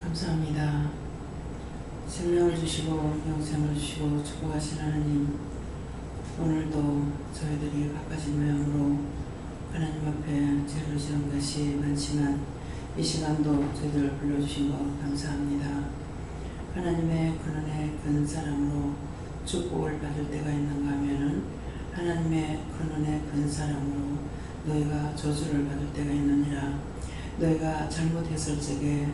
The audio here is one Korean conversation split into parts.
감사합니다. 생명을 주시고 영생을 주시고 축복하신 하나님, 오늘도 저희들이 각가지 모양으로 하나님 앞에 죄를 지은 것이 많지만 이 시간도 저희들을 불러주신 것 감사합니다. 하나님의 근원의 근 사랑으로 축복을 받을 때가 있는가 하면은 하나님의 근원의 근 사랑으로 너희가 저주를 받을 때가 있느니라. 너희가 잘못했을 적에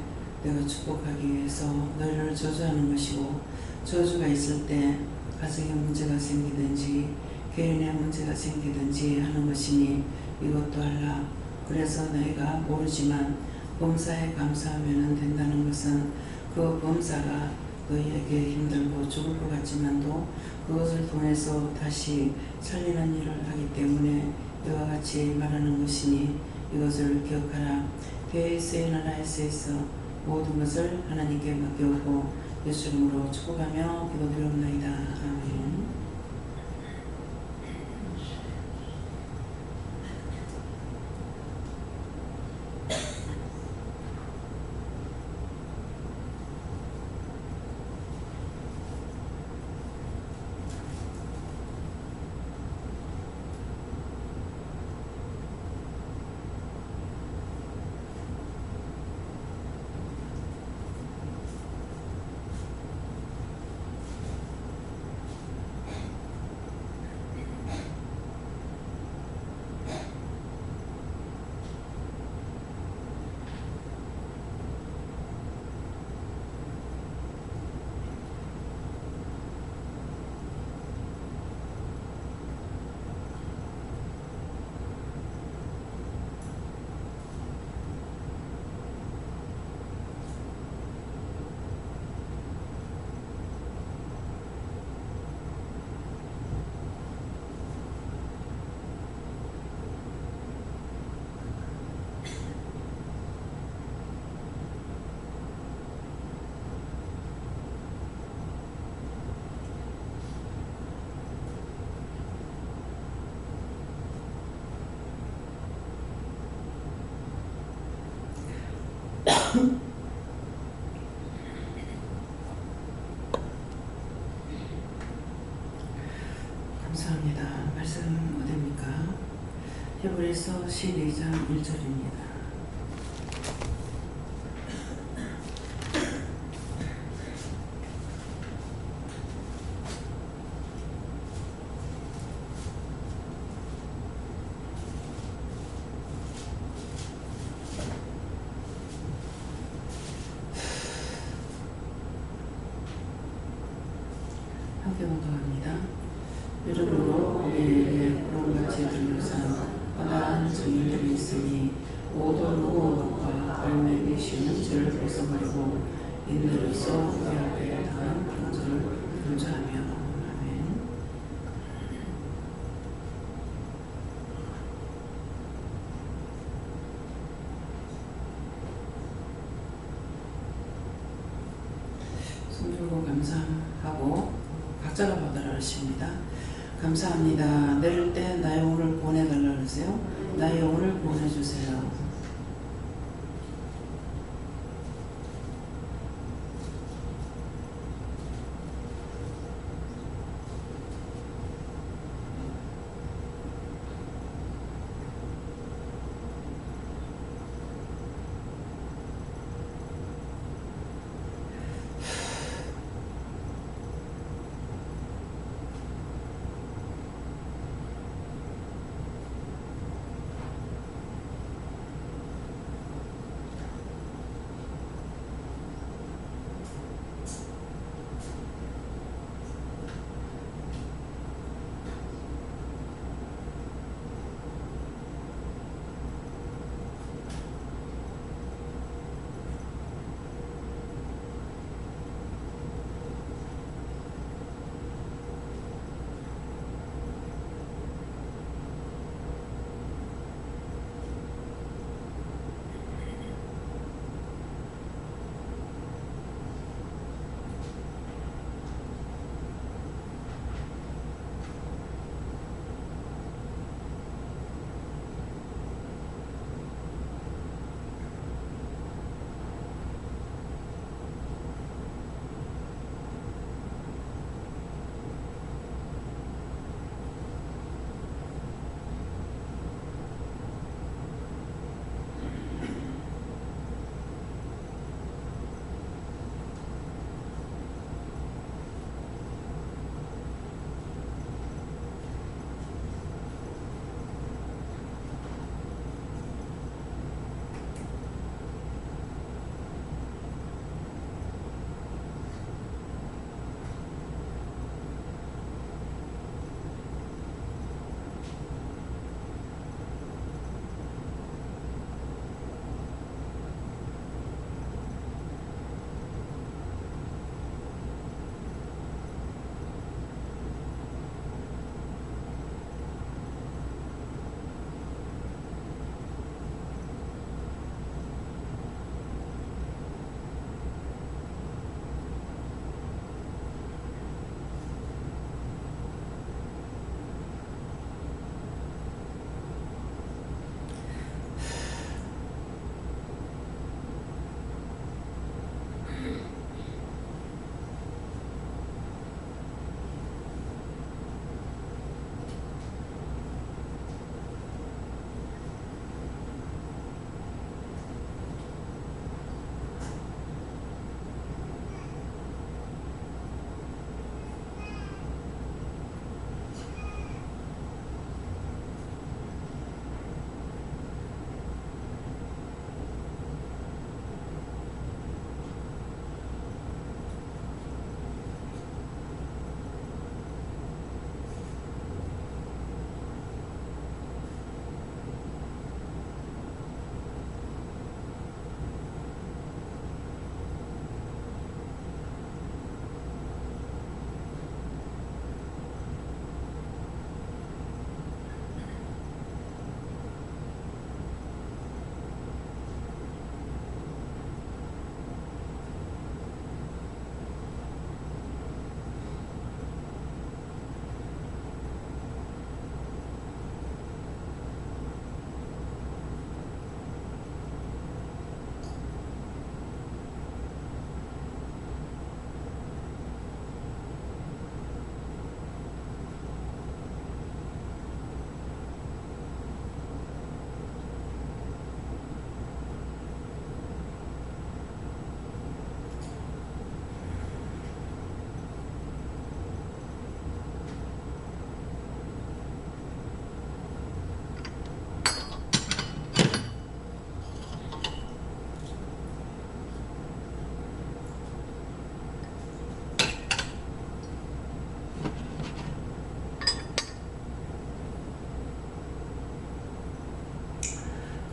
내가 축복하기 위해서 너희를 저주하는 것이고, 저주가 있을 때 가정에 문제가 생기든지 개인의 문제가 생기든지 하는 것이니 이것도 알라. 그래서 너희가 모르지만 범사에 감사하면 된다는 것은 그 범사가 너희에게 힘들고 죽을 것 같지만도 그것을 통해서 다시 살리는 일을 하기 때문에 이와 같이 말하는 것이니 이것을 기억하라. 대에 쓰이는 나에서 있어 모든 것을 하나님께 맡겨오고 예수 이름으로 축복하며 기도드리옵나이다. 아멘. 감사합니다. 말씀 어디입니까? 히브리서 12장 1절입니다. 함께 공동합니다. 이름으로 우리에게 구름같이 들려서 허다한 증인들이 있으니 모든 무엇과 발매기 쉬는 죄를 벗어버리고 인내로서 우리 앞에 당한 평소를 근조하며. 아멘. 손들고 감사하고 각자가 받으라 하십니다. 감사합니다. 내릴 때 나의 영혼을 보내달라 그러세요. 나의 영혼을 보내주세요.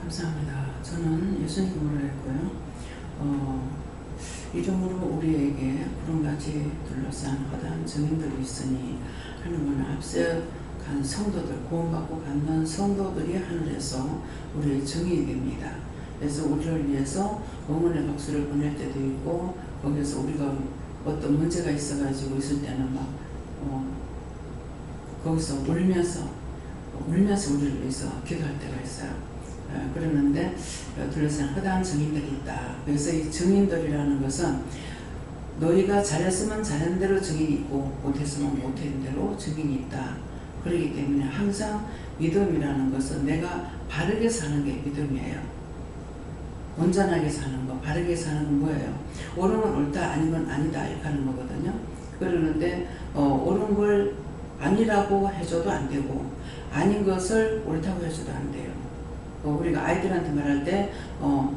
감사합니다. 저는 예수님으로 했고요. 이름으로 우리에게 구름같이 둘러싼 허다한 증인들이 있으니 하나님은 앞서간 성도들, 구원받고 갖는 성도들이 하늘에서 우리의 증인이 됩니다. 그래서 우리를 위해서 응원의 박수를 보낼 때도 있고, 거기서 우리가 어떤 문제가 있어가지고 있을 때는 막 거기서 울면서 우리를 위해서 기도할 때가 있어요. 그러는데 둘러싼 허다한 증인들이 있다. 그래서 이 증인들이라는 것은 너희가 잘했으면 잘한 대로 증인이 있고 못했으면 못한 대로 증인이 있다. 그렇기 때문에 항상 믿음이라는 것은 내가 바르게 사는 게 믿음이에요. 온전하게 사는 거, 바르게 사는 건 뭐예요? 옳은 건 옳다, 아닌 건 아니다 이렇게 하는 거거든요. 그러는데 옳은 걸 아니라고 해줘도 안 되고 아닌 것을 옳다고 해줘도 안 돼요. 우리가 아이들한테 말할 때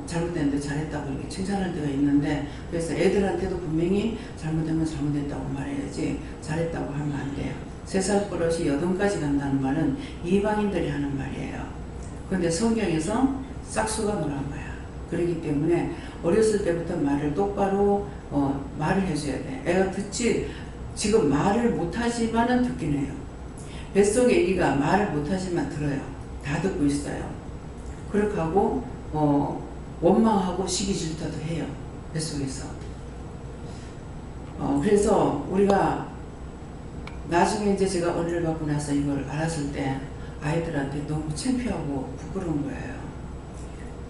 잘못됐는데 잘했다고 이렇게 칭찬할 때가 있는데, 그래서 애들한테도 분명히 잘못되면 잘못했다고 말해야지 잘했다고 하면 안 돼요. 3살 버릇이 8까지 간다는 말은 이방인들이 하는 말이에요. 그런데 성경에서 싹수가 놀란 거야. 그렇기 때문에 어렸을 때부터 말을 똑바로 말을 해줘야 돼. 애가 듣지, 지금 말을 못하지만은 듣긴 해요. 뱃속에 애기가 말을 못하지만 들어요. 다 듣고 있어요. 그렇게 하고 원망하고 시기 질투도 해요. 뱃속에서. 그래서 우리가 나중에 이제 제가 은혜를 받고 나서 이걸 알았을 때 아이들한테 너무 창피하고 부끄러운 거예요.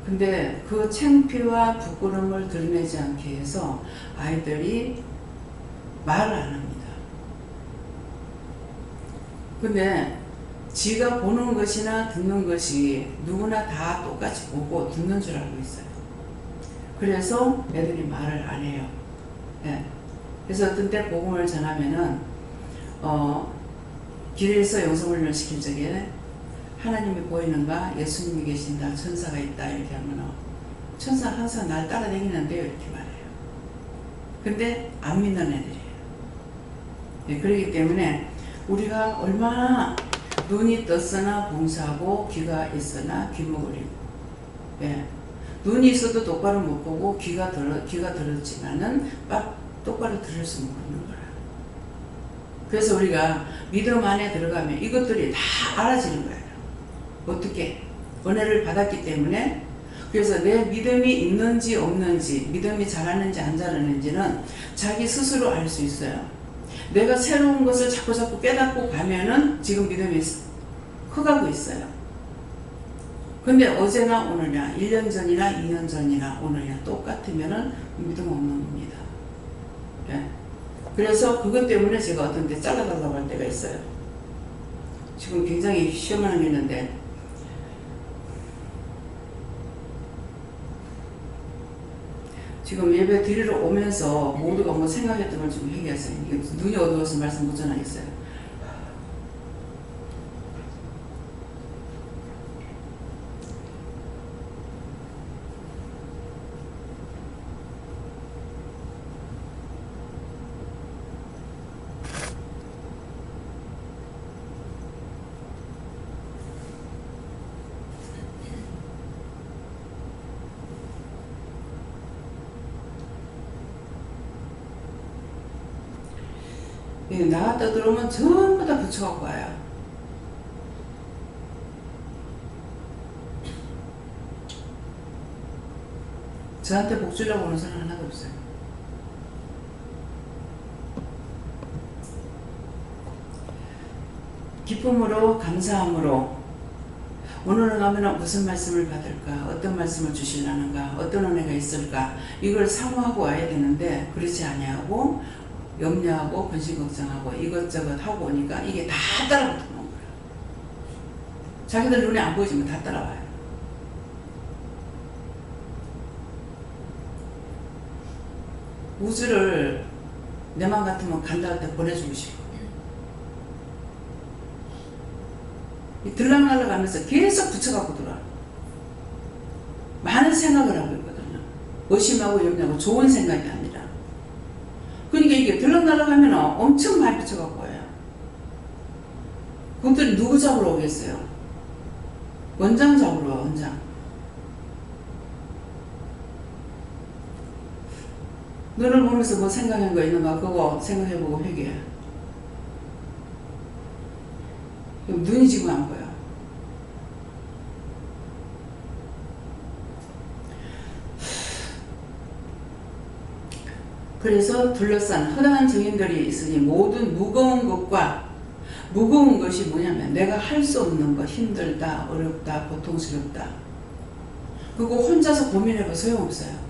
근데 그 창피와 부끄러움을 드러내지 않게 해서 아이들이 말을 안 합니다. 근데 지가 보는 것이나 듣는 것이 누구나 다 똑같이 보고 듣는 줄 알고 있어요. 그래서 애들이 말을 안 해요. 네. 그래서 어떤 때 복음을 전하면은 길에서 영성훈련을 시킬 적에 하나님이 보이는가, 예수님이 계신다, 천사가 있다 이렇게 하면 천사 항상 날 따라다니는데요 이렇게 말해요. 근데 안 믿는 애들이에요. 네, 그렇기 때문에 우리가 얼마나 눈이 떴으나 봉사하고 귀가 있으나 귀머거리고, 예. 눈이 있어도 똑바로 못 보고 귀가 들었지만은 똑바로 들을 수 모르는 거라. 그래서 우리가 믿음 안에 들어가면 이것들이 다 알아지는 거예요. 어떻게? 은혜를 받았기 때문에. 그래서 내 믿음이 있는지 없는지, 믿음이 잘하는지 안 잘하는지는 자기 스스로 알 수 있어요. 내가 새로운 것을 자꾸 깨닫고 가면은 지금 믿음이 커가고 있어요. 근데 어제나 오늘이나 1년 전이나 2년 전이나 오늘이나 똑같으면은 믿음 없는 겁니다. 예. 그래서 그것 때문에 제가 어떤 데 잘라달라고 할 때가 있어요. 지금 굉장히 시험을 했는데 지금 예배 드리러 오면서 모두가 뭐 생각했던 걸 지금 얘기했어요. 눈이 어두워서 말씀 못 전하겠어요. 나갔다 들어오면 전부 다 붙여갖고 와요. 저한테 복 주려고 오는 사람 하나도 없어요. 기쁨으로 감사함으로 오늘은 가면 무슨 말씀을 받을까, 어떤 말씀을 주시려는가, 어떤 은혜가 있을까, 이걸 사모하고 와야 되는데 그렇지 아니하고 염려하고 근심 걱정하고 이것저것 하고 오니까 이게 다 따라붙는 거예요. 자기들 눈에 안 보이지만 다 따라와요. 우주를 내 맘 같으면 간다 할 때 보내주고 싶어. 들락날락 하면서 계속 붙여갖고 돌아. 많은 생각을 하고 있거든요. 의심하고 염려하고 좋은 생각이 아니라. 그러니까 이게 들락날락 하면 엄청 많이 붙여갖고 와요. 그것들이 누구 잡으러 오겠어요? 원장 잡으러 와, 원장. 눈을 보면서 뭐 생각한 거 있는가 그거 생각해보고 회개해. 그럼 눈이 지금 안 보여. 그래서 둘러싼 허다한 증인들이 있으니 모든 무거운 것과 무거운 것이 뭐냐면 내가 할 수 없는 것, 힘들다, 어렵다, 고통스럽다. 그거 혼자서 고민해봐 소용없어요.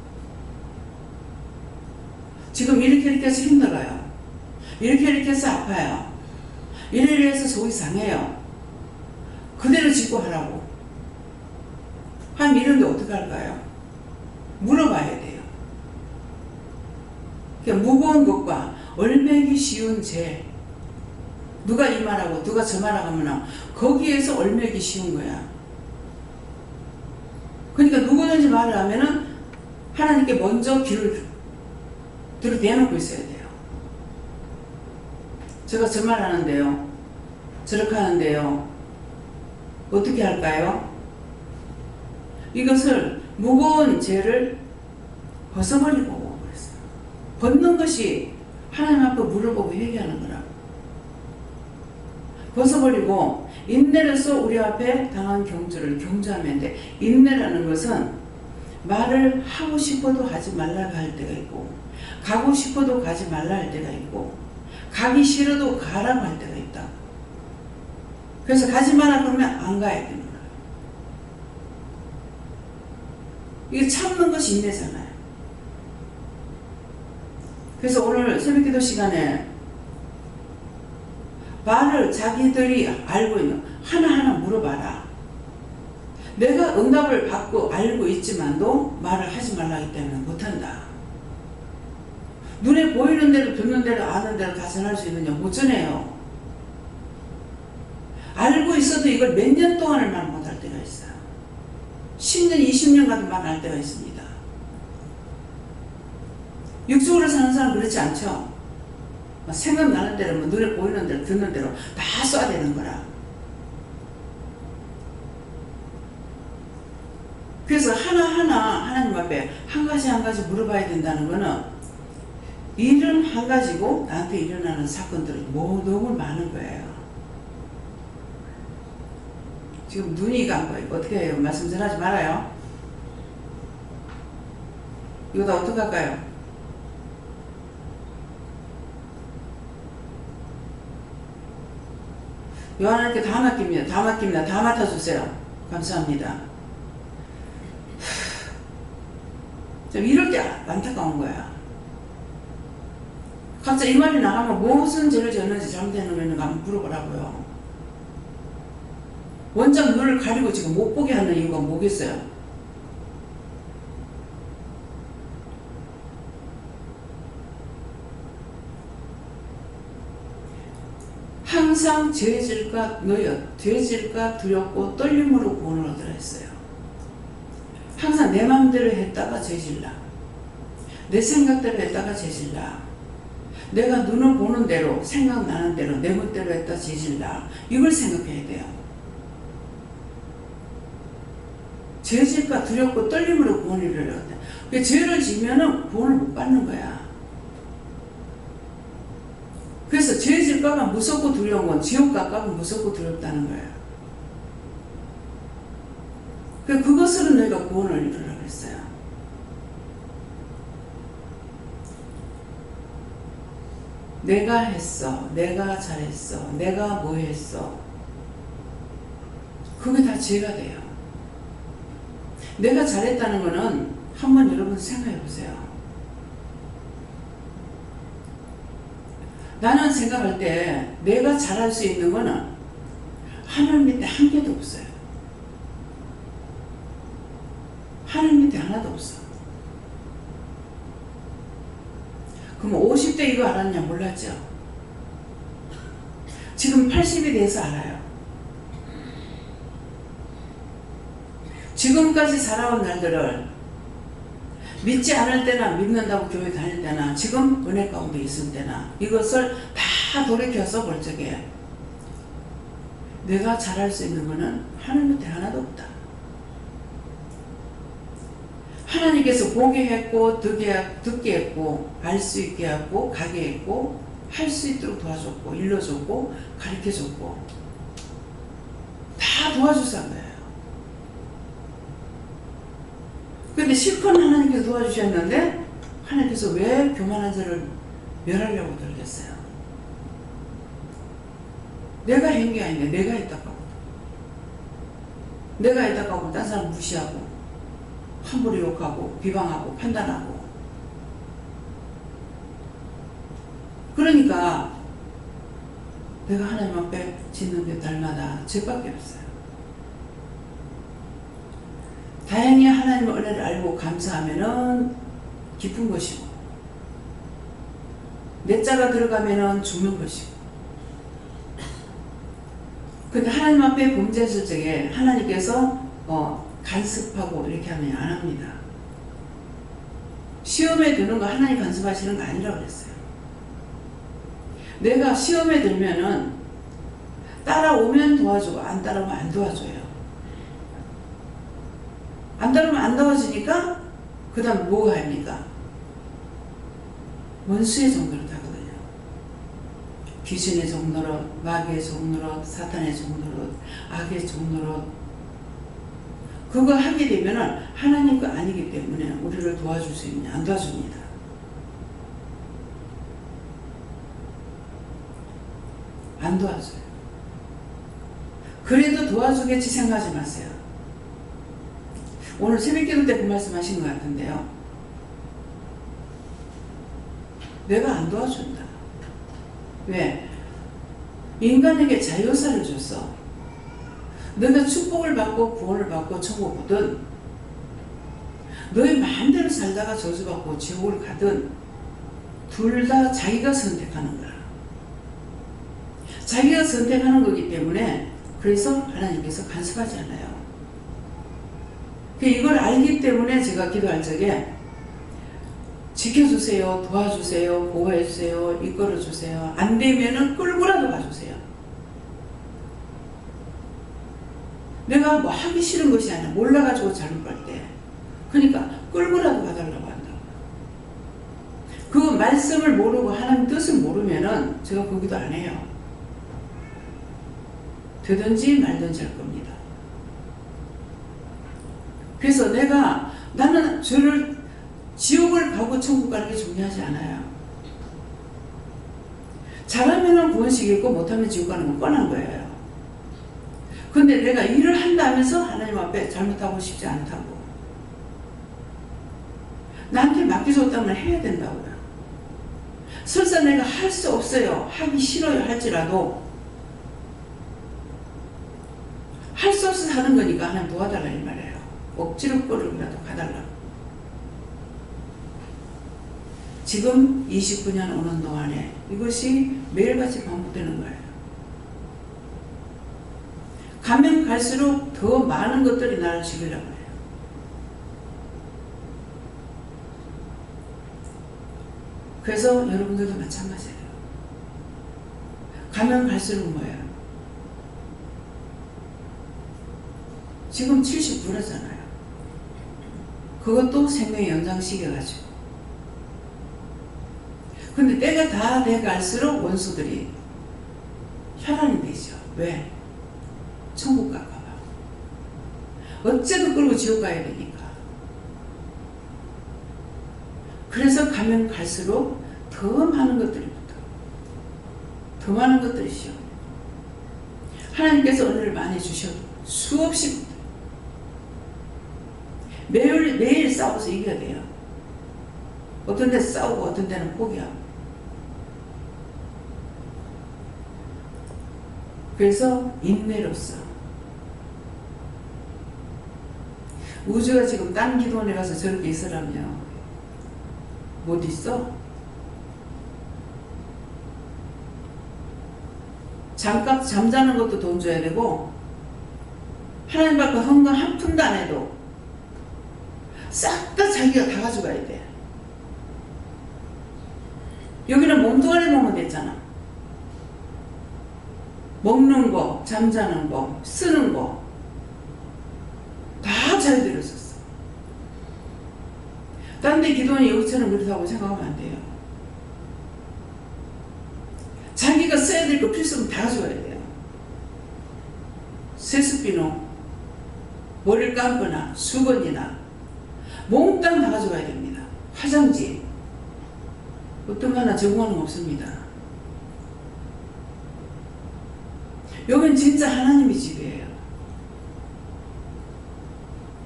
지금 이렇게 해서 힘들어요. 이렇게 해서 아파요. 이렇게 해서 속이 상해요. 그대로 짚고 하라고. 하면 이런데 어떻게 할까요? 물어봐야 돼요. 그러니까 무거운 것과 얼매기 쉬운 죄. 누가 이 말하고 누가 저 말하고 하면 거기에서 얼매기 쉬운 거야. 그러니까 누구든지 말을 하면은 하나님께 먼저 귀를 대놓고 있어야 돼요. 제가 저 말 하는데요. 저렇게 하는데요. 어떻게 할까요? 이것을 무거운 죄를 벗어버리고 그랬어요. 벗는 것이 하나님 앞에 물어보고 회개하는 거라고. 벗어버리고 인내로서 우리 앞에 당한 경주를 경주하면 돼. 인내라는 것은 말을 하고 싶어도 하지 말라고 할 때가 있고 가고 싶어도 가지 말라 할 때가 있고 가기 싫어도 가라고 할 때가 있다. 그래서 가지 마라 그러면 안 가야 되는 거야. 이게 참는 것이 인내잖아요. 그래서 오늘 새벽기도 시간에 말을 자기들이 알고 있는 하나하나 물어봐라. 내가 응답을 받고 알고 있지만도 말을 하지 말라기 때문에 못한다. 눈에 보이는 대로 듣는 대로 아는 대로 다 전할 수 있느냐? 못 전해요. 알고 있어도 이걸 몇 년 동안을 말 못할 때가 있어요. 10년, 20년 가도 말 할 때가 있습니다. 육적으로 사는 사람은 그렇지 않죠? 생각나는 대로, 눈에 보이는 대로, 듣는 대로 다 쏴야 되는 거라. 그래서 하나하나 하나님 앞에 한 가지 한 가지 물어봐야 된다는 거는 일은 한 가지고 나한테 일어나는 사건들이 너무 많은 거예요. 지금 눈이 간 거예요. 어떻게 해요? 말씀 전하지 말아요. 이거 다 어떻게 할까요? 요한한테 다 맡깁니다. 다 맡깁니다. 다 맡아주세요. 감사합니다. 좀 이럴 게 안타까운 거야. 갑자기 이 말이 나가면 무슨 죄를 지었는지 잘못했는가 한번 물어보라고요. 원장 눈을 가리고 지금 못 보게 하는 이유가 뭐겠어요? 항상 죄질과 두렵고 떨림으로 구원을 얻으라 했어요. 항상 내 마음대로 했다가 죄질라. 내 생각대로 했다가 죄질라. 내가 눈을 보는 대로 생각나는 대로 내 멋대로 했다 죄질라. 이걸 생각해야 돼요. 죄질과 두렵고 떨림으로 구원을 이루려고 해. 죄를 지면은 구원을 못 받는 거야. 그래서 죄질까봐 무섭고 두려운 건 지옥 갈까봐 무섭고 두렵다는 거예요. 그것으로 내가 구원을 이루려고 했어요. 내가 했어. 내가 잘했어. 내가 뭐 했어. 그게 다 죄가 돼요. 내가 잘했다는 거는 한번 여러분 생각해 보세요. 나는 생각할 때 내가 잘할 수 있는 거는 하늘 밑에 한 개도 없어요. 하늘 밑에 하나도 없어. 그럼 50대 이거 알았냐? 몰랐죠? 지금 80이 돼서 알아요. 지금까지 살아온 날들을 믿지 않을 때나 믿는다고 교회 다닐 때나 지금 은혜 가운데 있을 때나 이것을 다 돌이켜서 볼 적에 내가 잘할 수 있는 거는 하늘 밑에 하나도 없다. 하나님께서 보게 했고 듣게 했고 알 수 있게 했고 가게 했고 할 수 있도록 도와줬고 일러줬고 가르쳐줬고 다 도와주신 거예요. 근데 실컷 하나님께서 도와주셨는데 하나님께서 왜 교만한 자를 멸하려고 들겠어요? 내가 한 게 아닌데 내가 했다고 하고 내가 했다고 하고 딴 사람 무시하고 함부로 욕하고 비방하고 판단하고 그러니까 내가 하나님 앞에 짓는 게 달마다 죄밖에 없어요. 다행히 하나님의 은혜를 알고 감사하면은 기쁜 것이고 내 자가 들어가면은 죽는 것이고 근데 하나님 앞에 범죄했을 적에 하나님께서 간섭하고 이렇게 하면 안 합니다. 시험에 드는 거 하나님 간섭하시는 거 아니라고 그랬어요. 내가 시험에 들면은 따라오면 도와주고 안 따라오면 안 도와줘요. 안 따라오면 안 도와주니까 그 다음 뭐가 합니까? 원수의 종노릇 하거든요. 귀신의 종노릇, 마귀의 종노릇, 사탄의 종노릇, 악의 종노릇 그거 하게 되면은 하나님 거 아니기 때문에 우리를 도와줄 수 있냐? 안 도와줍니다. 안 도와줘요. 그래도 도와주겠지 생각하지 마세요. 오늘 새벽기도 때 그 말씀 하신 것 같은데요. 내가 안 도와준다. 왜? 인간에게 자유사를 줬어. 너가 축복을 받고 구원을 받고 천국 오든 너의 마음대로 살다가 저주받고 지옥을 가든 둘 다 자기가 선택하는 거야. 자기가 선택하는 거기 때문에 그래서 하나님께서 간섭하지 않아요. 이걸 알기 때문에 제가 기도할 적에 지켜주세요, 도와주세요, 보호해주세요, 이끌어주세요. 안 되면은 끌고라도 가주세요. 내가 뭐 하기 싫은 것이 아니라 몰라가지고 잘못 갈 때 그러니까 끌고라도 가달라고 한다고. 그 말씀을 모르고 하나님 뜻을 모르면은 제가 그 기도 안 해요. 되든지 말든지 할 겁니다. 그래서 나는 죄를 지옥을 가고 천국 가는 게 중요하지 않아요. 잘하면 구원시키고 못하면 지옥 가는 건 뻔한 거예요. 근데 내가 일을 한다면서 하나님 앞에 잘못하고 싶지 않다고. 나한테 맡겨줬다면 해야 된다고요. 설사 내가 할 수 없어요. 하기 싫어요 할지라도 할 수 없어서 하는 거니까 하나님 도와달라 이 말이에요. 억지로 끌으라도 가달라고. 지금 29년 오는 동안에 이것이 매일같이 반복되는 거예요. 가면 갈수록 더 많은 것들이 나를 죽이려고 해요. 그래서 여러분들도 마찬가지예요. 가면 갈수록 뭐예요? 지금 79잖아요. 그것도 생명의 연장시켜가지고. 근데 때가 다 돼갈수록 원수들이 혈안이 되죠. 왜? 천국 갈까봐. 어째도 끌고 지옥 가야 되니까. 그래서 가면 갈수록 더 많은 것들이 붙어. 더 많은 것들이 시험. 하나님께서 은혜를 많이 주셔도 수없이 붙어. 매일 싸워서 이겨야 돼요. 어떤 데 싸우고 어떤 데는 포기하고. 그래서 인내로서 우주가 지금 딴 기도원에 가서 저렇게 있으라며 못 있어? 잠깐 잠자는 것도 돈 줘야 되고 하나님 밖에 헌금 한 푼도 안 해도 싹 다 자기가 다 가져가야 돼. 여기는 몸뚱아리 보면 됐잖아. 먹는 거, 잠자는 거, 쓰는 거 다 자기들이 썼어. 딴 데 기도는 여기처럼 그렇다고 생각하면 안 돼요. 자기가 써야 될 거 필수품 다 가져와야 돼요. 세수비누, 머리를 감거나 수건이나 몽땅 다 가져가야 됩니다. 화장지 어떤 거 하나 제공하는 거 없습니다. 여긴 진짜 하나님의 집이에요.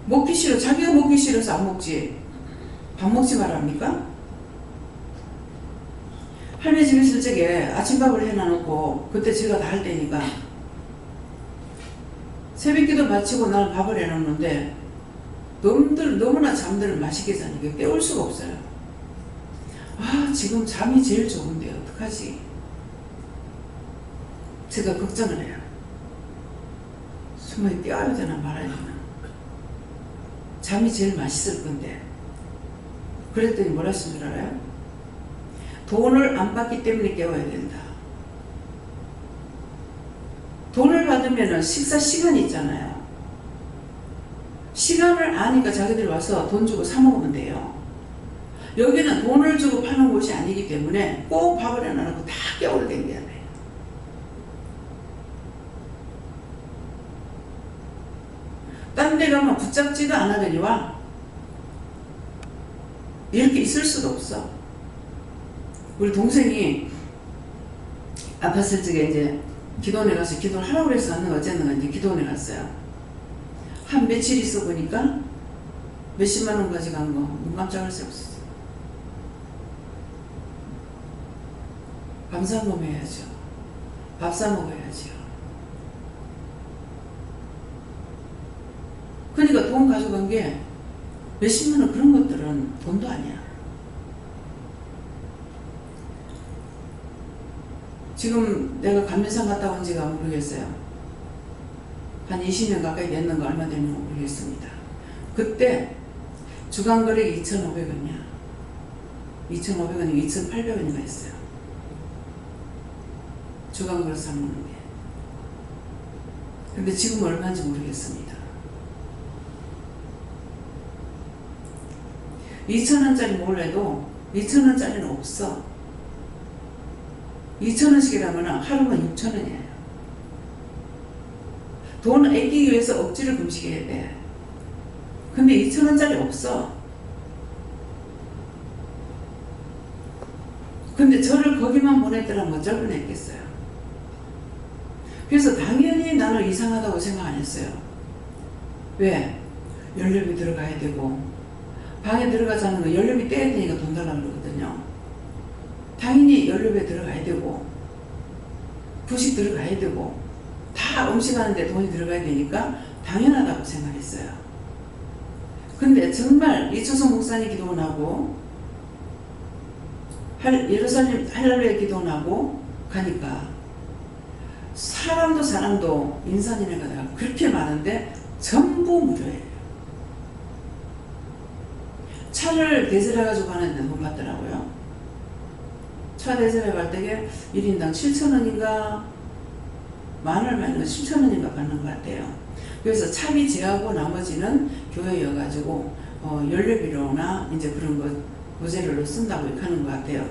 먹기 싫어. 자기가 먹기 싫어서 안 먹지. 밥 먹지 말랍니까? 할머니 집에 있을 적에 아침밥을 해놔놓고 그때 제가 다 할 때니까 새벽기도 마치고 나는 밥을 해놓는데 너무나 잠들을 맛있게 자니까 깨울 수가 없어요. 아, 지금 잠이 제일 좋은데 어떡하지? 제가 걱정을 해요. 숨을 깨워야 되나 말아야 되나. 잠이 제일 맛있을 건데. 그랬더니 뭐라 했는 줄 알아요? 돈을 안 받기 때문에 깨워야 된다. 돈을 받으면 식사 시간이 있잖아요. 시간을 아니까 자기들이 와서 돈 주고 사 먹으면 돼요. 여기는 돈을 주고 파는 곳이 아니기 때문에 꼭 밥을 해놔놓고 다 깨우려 댕겨야 돼요. 딴 데 가면 붙잡지도 않으려니와 이렇게 있을 수도 없어. 우리 동생이 아팠을 적에 이제 기도원에 가서 기도를 하라고 해서 하는 거 어쨌는가 이제 기도원에 갔어요. 한 며칠 있어 보니까 몇십만 원 가져간 거 눈 깜짝할 새 없었어. 감사 한번 해야죠. 밥 사 먹어야죠. 그러니까 돈 가져간 게 몇십만 원 그런 것들은 돈도 아니야. 지금 내가 감면상 갔다 온 지가 모르겠어요. 한 20년 가까이 됐는 거 얼마 되는지 모르겠습니다. 그때 주간거래가 2,500원이야. 2,500원이 2,800원인가 했어요. 주간거래 사먹는 게. 근데 지금 얼마인지 모르겠습니다. 2,000원짜리 몰라도 2,000원짜리는 없어. 2,000원씩이라면 하루만 6,000원이에요. 돈 아끼기 위해서 억지를 금식해야 돼. 근데 2,000원짜리 없어. 근데 저를 거기만 보냈더라면 어쩔 뻔했겠어요. 그래서 당연히 나는 이상하다고 생각 안 했어요. 왜? 연료비 들어가야 되고 방에 들어가자는 거 연료비 떼야 되니까 돈 달라고 그러거든요. 당연히 연료비에 들어가야 되고 부식 들어가야 되고 다 음식하는데 돈이 들어가야 되니까 당연하다고 생각했어요. 근데 정말 이초성 목사님 기도원하고 예루살렘 할렐루야 기도원하고 가니까 사람도 인산인해가 그렇게 많은데 전부 무료예요. 차를 대절해가지고 가는데 돈 받더라고요. 차 대절해 갈 때에 1인당 7,000원인가 만 얼마인가 7,000원인가 받는 것 같아요. 그래서 차비 제하고 나머지는 교회여가지고 연료비로나 이제 그런 거 보재료로 쓴다고 이렇게 하는 것 같아요.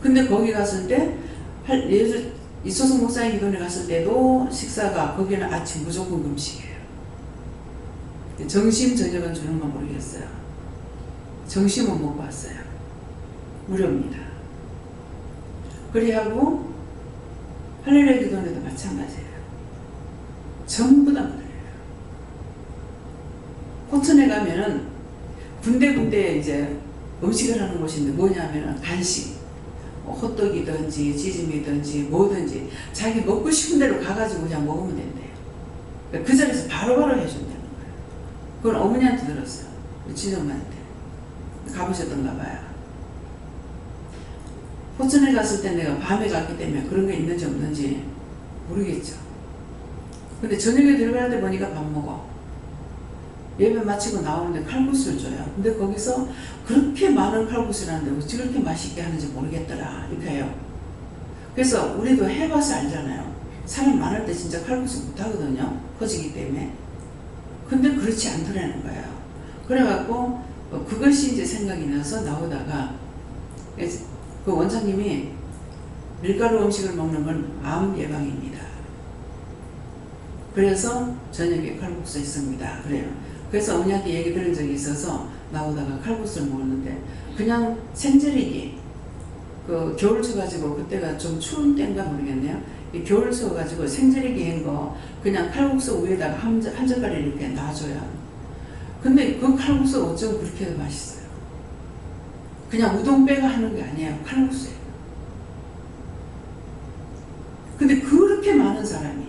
근데 거기 갔을 때 이소성 목사님 기도원에 갔을 때도 식사가 거기는 아침 무조건 금식이에요. 점심 저녁은 주는 건 모르겠어요. 점심은 먹고 왔어요. 무료입니다. 그리하고 할렐루야 기도원에도 마찬가지예요. 전부 다 무료예요. 호천에 가면은 군데군데 이제 음식을 하는 곳인데 뭐냐면은 간식 호떡이든지 찌짐이든지 뭐든지 자기 먹고 싶은 대로 가가지고 그냥 먹으면 된대요. 그 자리에서 바로바로 해준다는 거예요. 그건 어머니한테 들었어요. 친정엄마한테. 가보셨던가 봐요. 호천에 갔을 때 내가 밤에 갔기 때문에 그런 게 있는지 없는지 모르겠죠. 근데 저녁에 들어가는데 보니까 밥 먹어. 예배 마치고 나오는데 칼국수를 줘요. 근데 거기서 그렇게 많은 칼국수를 하는데 어찌 그렇게 맛있게 하는지 모르겠더라. 이렇게 해요. 그래서 우리도 해봐서 알잖아요. 사람 많을 때 진짜 칼국수 못하거든요. 커지기 때문에. 근데 그렇지 않더라는 거예요. 그래갖고 그것이 이제 생각이 나서 나오다가 그 원장님이 밀가루 음식을 먹는 건 암 예방입니다. 그래서 저녁에 칼국수 있습니다. 그래요. 그래서 어머니한테 얘기 들은 적이 있어서 나오다가 칼국수를 먹었는데 그냥 생제리기 그 겨울 쳐가지고 그때가 좀 추운 때인가 모르겠네요. 이 겨울 쳐가지고 생제리기 한 거 그냥 칼국수 위에다가 한 젓가락 이렇게 놔줘요. 근데 그 칼국수가 어쩌고 그렇게 맛있어요. 그냥 우동배가 하는 게 아니에요. 칼국수예요. 근데 그렇게 많은 사람이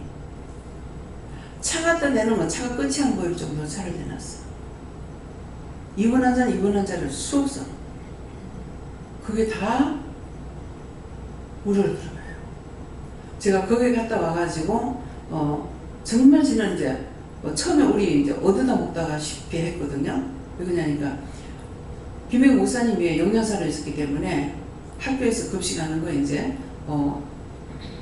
차 갖다 대놓으면 차가 끝이 안 보일 정도로 차를 대놨어. 2번 한 잔, 2번 한 잔을 수억 선. 그게 다 우려를 들어가요. 제가 거기 갔다 와가지고 정말 지난 이제 처음에 우리 이제 얻어다 먹다가 쉽게 했거든요. 왜 그러냐니까 김영 목사님이 영양사로 있었기 때문에 학교에서 급식하는 거 이제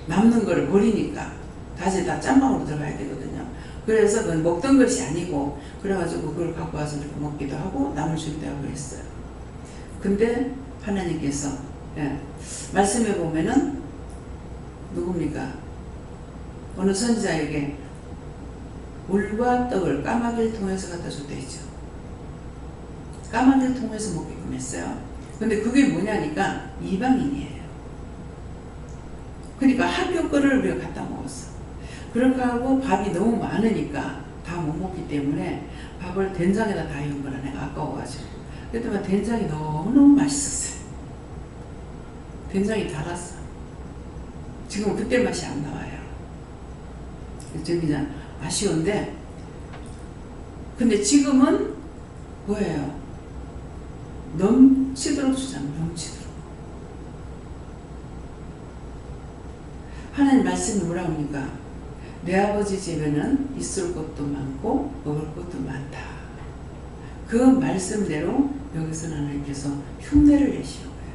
남는 거를 버리니까 다시 다 짬방으로 들어가야 되거든요. 그래서 그건 먹던 것이 아니고 그래가지고 그걸 갖고 와서 이렇게 먹기도 하고 남을 주기도 하고 했어요. 근데 하나님께서 말씀해 보면은 누굽니까? 어느 선지자에게 물과 떡을 까마귀를 통해서 갖다 줬다 했죠. 까마귀를 통해서 먹게끔 했어요. 근데 그게 뭐냐니까 이방인이에요. 그러니까 학교 거를 우리가 갖다 먹었어. 그렇게 하고 밥이 너무 많으니까 다 못 먹기 때문에 밥을 된장에다 다 연 거라 내가 아까워가지고. 그랬더니 된장이 너무너무 맛있었어요. 된장이 달았어. 지금 그때 맛이 안 나와요. 그냥 아쉬운데 근데 지금은 뭐예요? 넘치도록 주잖아요. 넘치도록. 하나님 말씀이 뭐라고 합니까? 내 아버지 집에는 있을 것도 많고 먹을 것도 많다. 그 말씀대로 여기서 하나님께서 흉내를 내시는 거예요.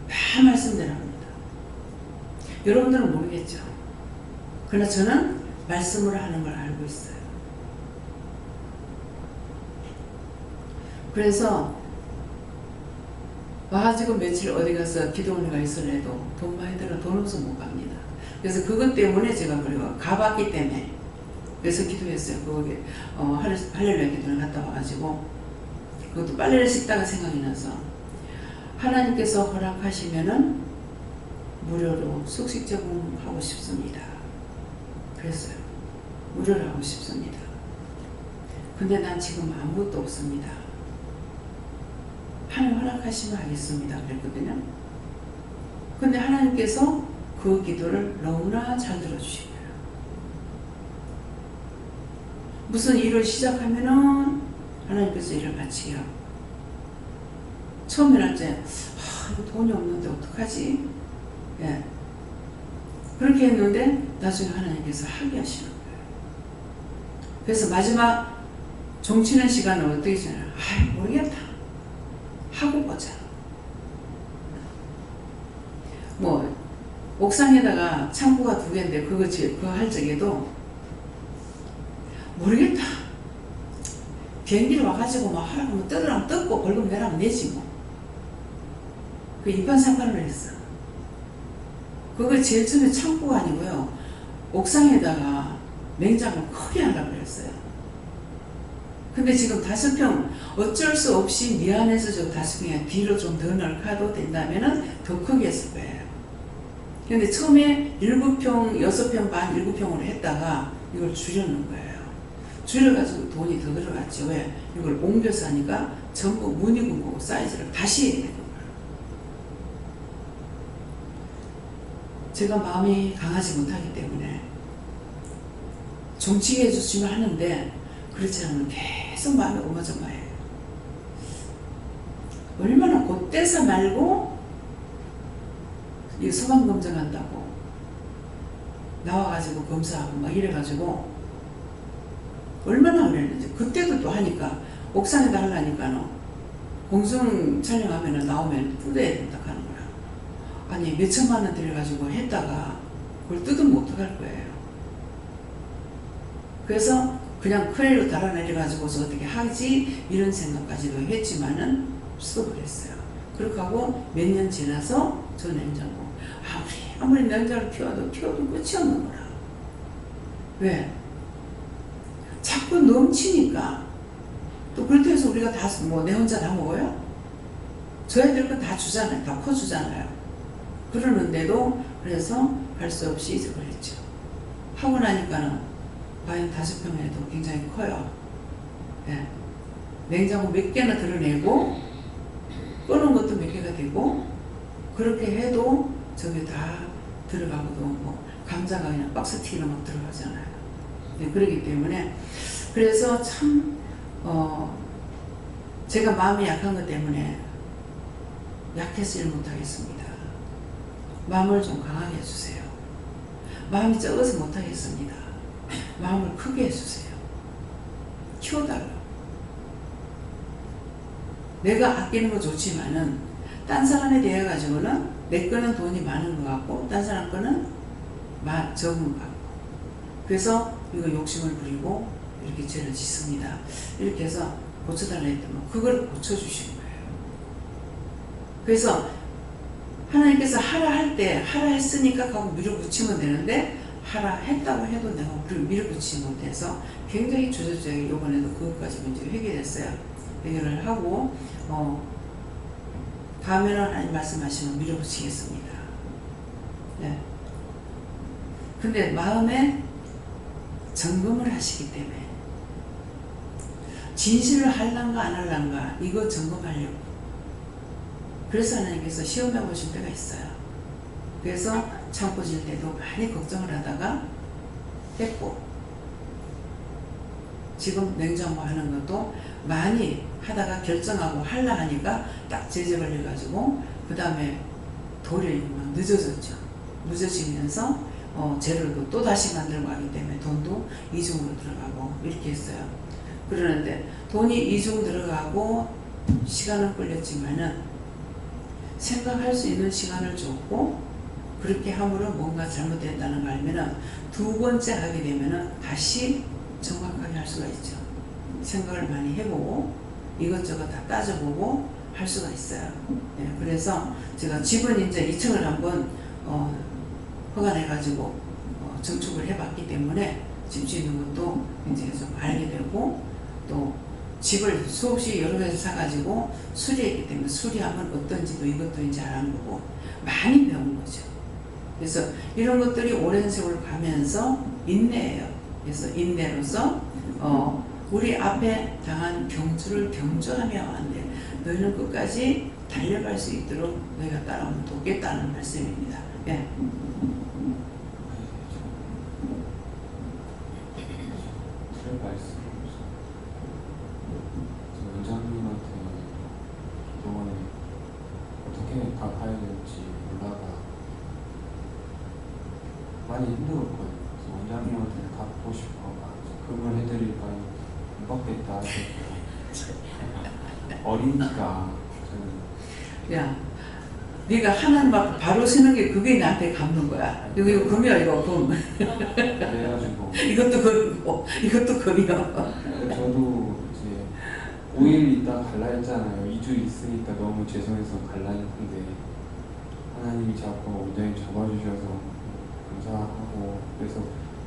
다 말씀대로 합니다. 여러분들은 모르겠죠. 그러나 저는 말씀으로 하는 걸 알고 있어요. 그래서 와가지고 며칠 어디 가서 기도원회가 있을래도 돈 많이 들어 돈 없어 못 갑니다. 그래서 그것 때문에 제가 그리고 가봤기 때문에 그래서 기도했어요. 거기 할렐루야 기도를 갔다 와가지고 그것도 빨래를 씻다가 생각이 나서 하나님께서 허락하시면은 무료로 숙식 제공하고 싶습니다. 그랬어요. 무료로 하고 싶습니다. 근데 난 지금 아무것도 없습니다. 하나님 허락하시면 하겠습니다. 그랬거든요. 근데 하나님께서 그 기도를 너무나 잘 들어주신 거예요. 무슨 일을 시작하면은 하나님께서 일을 마치게 하고 처음에는 이제 이거 돈이 없는데 어떡하지? 예. 그렇게 했는데 나중에 하나님께서 하게 하시는 거예요. 그래서 마지막 종치는 시간은 어떻게 지나요? 모르겠다. 하고 보자. 뭐 옥상에다가 창고가 2개인데 그거 할 적에도 모르겠다. 비행기를 와가지고 막 하라고 하면 뜯으라면 뜯고 벌금 내라면 내지 뭐. 그 이판삼판을 했어. 그거 제일 처음에 창고가 아니고요. 옥상에다가 냉장고를 크게 하려고 했어요. 근데 지금 5평 어쩔 수 없이 미안해서 저 5평에 뒤로 좀 더 넓혀도 된다면은 더 크게 했을 거예요. 근데 처음에 7평, 6평 반, 7평으로 했다가 이걸 줄여놓은 거예요. 줄여가지고 돈이 더 들어갔죠. 왜? 이걸 옮겨서 하니까 전부 무늬구고 사이즈를 다시 해야 되는 거예요. 제가 마음이 강하지 못하기 때문에 정치게 해주시면 하는데 그렇지 않으면 계속 마음이 오마저마해요. 얼마나 곧대서 말고 이 소방 검증한다고 나와가지고 검사하고 막 이래가지고 얼마나 그랬는지 그때도 또 하니까 옥상에다 하려니까 공중 촬영하면 나오면 뜯어야 된다 하는 거야. 아니 몇 천만 원 들여가지고 했다가 그걸 뜯으면 어떡할 거예요. 그래서 그냥 크레로 달아내려가지고서 어떻게 하지 이런 생각까지도 했지만은 써버렸어요. 그렇게 하고 몇 년 지나서 저 냉장고 아무리 냉장고를 키워도 끝이 없는 거라. 왜? 자꾸 넘치니까. 또 그렇다고 해서 우리가 다 뭐 내 혼자 다 먹어요? 저희들 거 다 주잖아요. 다 퍼주잖아요. 그러는데도 그래서 할 수 없이 이직을 했죠. 하고 나니까는 과연 5평에도 굉장히 커요. 예. 냉장고 몇 개나 드러내고 꺼놓은 것도 몇 개가 되고 그렇게 해도 저게 다 들어가고도 뭐 감자가 그냥 박스티로 막 들어가잖아요. 네, 그렇기 때문에 그래서 참 제가 마음이 약한 것 때문에 약해서 일 못하겠습니다. 마음을 좀 강하게 해주세요. 마음이 적어서 못하겠습니다. 마음을 크게 해주세요. 키워달라. 내가 아끼는 거 좋지만은 딴 사람에 대해 가지고는 내 거는 돈이 많은 것 같고 딴 사람 거는 적은 것 같고 그래서 이거 욕심을 부리고 이렇게 죄를 짓습니다. 이렇게 해서 고쳐달라 했더니 그걸 고쳐주시는 거예요. 그래서 하나님께서 하라 할 때 하라 했으니까 하고 밀어붙이면 되는데 하라 했다고 해도 내가 밀어붙이지 못해서 굉장히 조절적이 이번에도 그것까지 문제 해결했어요. 해결을 하고 다음에는 하나님 말씀하시면 밀어붙이겠습니다. 네. 근데 마음에 점검을 하시기 때문에 진실을 할란가 안 할란가 이거 점검하려고. 그래서 하나님께서 시험해 보실 때가 있어요. 그래서 창고 질 때도 많이 걱정을 하다가 했고 지금 냉장고 하는 것도 많이 하다가 결정하고 할라 하니까 딱 제재 걸려가지고 그 다음에 도리어 막 늦어졌죠. 늦어지면서 재료도 또 다시 만들고 하기 때문에 돈도 이중으로 들어가고 이렇게 했어요. 그러는데 돈이 이중 들어가고 시간은 끌렸지만은 생각할 수 있는 시간을 줬고 그렇게 함으로 뭔가 잘못됐다는 걸 알면은 두 번째 하게 되면은 다시 정확하게 할 수가 있죠. 생각을 많이 해보고 이것저것 다 따져보고 할 수가 있어요. 네, 그래서 제가 집은 이제 2층을 한번 허가내가지고 증축을 해봤기 때문에 집 짓는 것도 이제 좀 알게 되고 또 집을 수없이 여러 개를 사가지고 수리했기 때문에 수리하면 어떤지도 이것도 이제 알아보고 많이 배운 거죠. 그래서 이런 것들이 오랜 세월 가면서 인내예요. 그래서 인내로서 우리 앞에 당한 경주를 경주하며 안 돼. 너희는 끝까지 달려갈 수 있도록 너희가 따라오면 돕겠다는 말씀입니다. 예. 원장님한테 그동안에 어떻게 갚아야 될지 몰라가 많이 힘들었거든요. 그래서 원장님한테 갚고 싶어 금을 해드릴까 못 받겠다 하셨고 어리니까 야, 네가 하나님 앞에 바로 서는 게 그게 나한테 갚는 거야. 이거 금이야, 이거 금. 그래가지고 이것도 금이고 이것도 금이야. 저도 이제 5일 있다 갈라 했잖아요. 2주 있으니까 너무 죄송해서 갈라 했는데 하나님이 자꾸 원장님 잡아주셔서 감사하고 그래서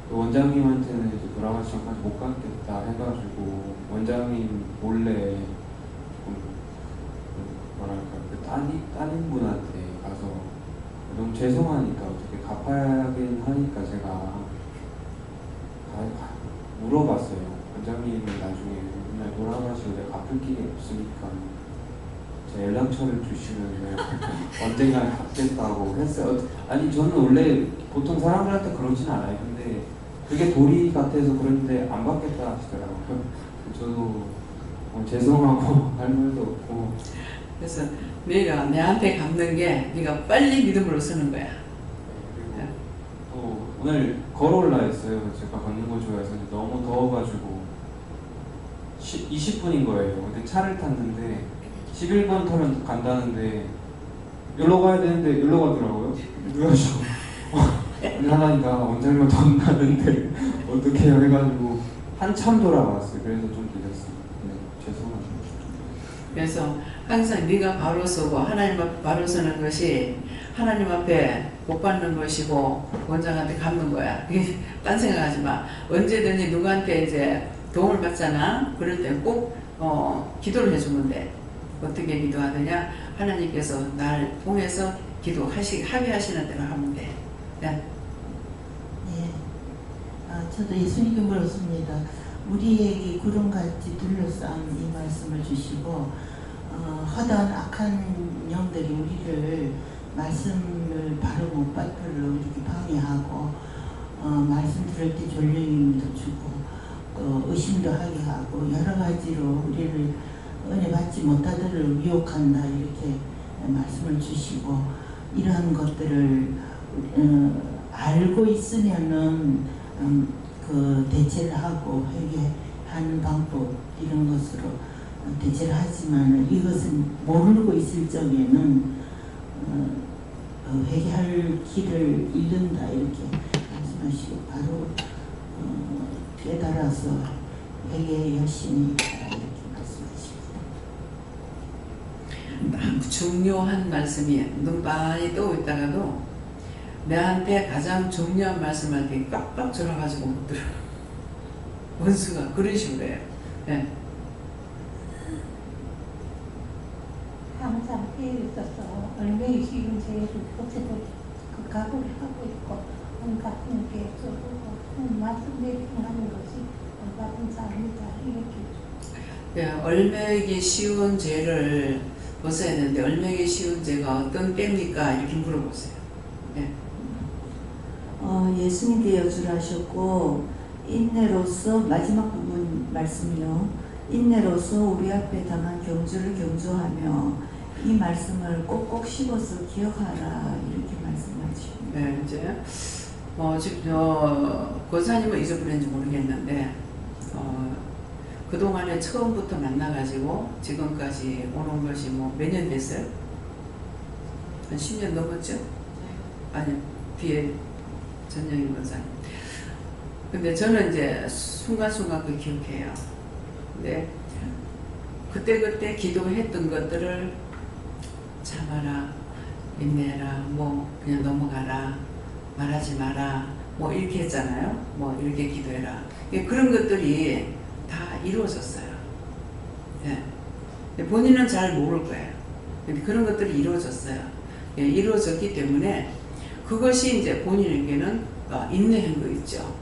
그 원장님한테는 이제 돌아가시 전까지 못 갔겠다 해가지고 원장님 몰래 뭐랄까 그 따님분한테 가서 너무 죄송하니까 어떻게 갚아야긴 하니까 제가 물어봤어요. 원장님은 나중에 맨날 돌아가시고 내가 갚을 길이 없으니까 제 연락처를 주시면 언젠가 갚겠다고 했어요. 아니 저는 원래 보통 사람들한테 그러진 않아요. 근데 그게 도리 같아서 그런데 안 받겠다 하시더라고요. 저도 죄송하고 할 말도 없고 그래서 네가 내한테 갚는 게 네가 빨리 믿음으로 서는 거야. 그리고 또 오늘 걸어올라 했어요. 제가 걷는 거 좋아해서 너무 더워가지고 20분인 거예요. 근데 차를 탔는데 11번 타면 간다는데 여기로 가야 되는데 여기로 가더라고요. 그래가지고 하나니까 원장님은 돈 나는데 어떻게 해요 해가지고 한참 돌아왔어요. 그래서 좀 늦었어요. 네, 죄송합니다. 그래서 항상 네가 바로 서고 하나님 앞에 바로 서는 것이 하나님 앞에 복 받는 것이고 원장한테 갚는 거야. 그게 딴 생각하지 마. 언제든지 누구한테 이제 도움을 받잖아. 그럴 때 꼭 기도를 해주면 돼. 어떻게 기도하느냐? 하나님께서 날 통해서 합의하시는 대로 하면 돼. 네. 저도 예수님께 물었습니다. 우리에게 구름같이 둘러싼 이 말씀을 주시고 허다한 악한 영들이 우리를 말씀을 바로 못 받도록 이렇게 방해하고 말씀 들을 때 졸려임도 주고 또 의심도 하게 하고 여러 가지로 우리를 은혜 받지 못하도록 유혹한다 이렇게 말씀을 주시고 이러한 것들을 알고 있으면은 그 대체를 하고 회개하는 방법 이런 것으로 대체를 하지만 이것은 모르고 있을 적에는 회개할 길을 잃는다 이렇게 말씀하시고 바로 깨달아서 회개 열심히 이렇게 말씀하십니다. 중요한 말씀이 눈 많이 뜨고 있다가도 내한테 가장 중요한 말씀을 이렇게 꽉꽉 졸아가지고 못 들어. 원수가 그런 식으로 해요. 네. 항상 깨어 있어서 얼마나 쉬운 죄를 고쳐도 그 각오를 하고 있고 온갖 게 쏘고 말씀대로 하는 것이 올바른 삶이다 이렇게. 네, 얼매기 쉬운 죄를 벗어야 되는데 얼매기 쉬운 죄가 어떤 때입니까? 이렇게 물어보세요. 네. 예수님께 여주하셨고 인내로서 마지막 부분 말씀이요. 인내로서 우리 앞에 당한 경주를 경주하며 이 말씀을 꼭꼭 씹어서 기억하라 이렇게 말씀하십니다. 네, 이제 권사님은 잊어버렸는지 모르겠는데 그동안에 처음부터 만나가지고 지금까지 오는 것이 몇 년 됐어요? 한 10년 넘었죠? 아니 뒤에 전영희 권사님. 근데 저는 이제 순간순간 그 기억해요. 근데 그때 기도했던 것들을 참아라, 인내해라, 그냥 넘어가라, 말하지 마라, 이렇게 했잖아요. 이렇게 기도해라. 그런 것들이 다 이루어졌어요. 네. 본인은 잘 모를 거예요. 근데 그런 것들이 이루어졌어요. 이루어졌기 때문에 그것이 이제 본인에게는 인내한 거 있죠.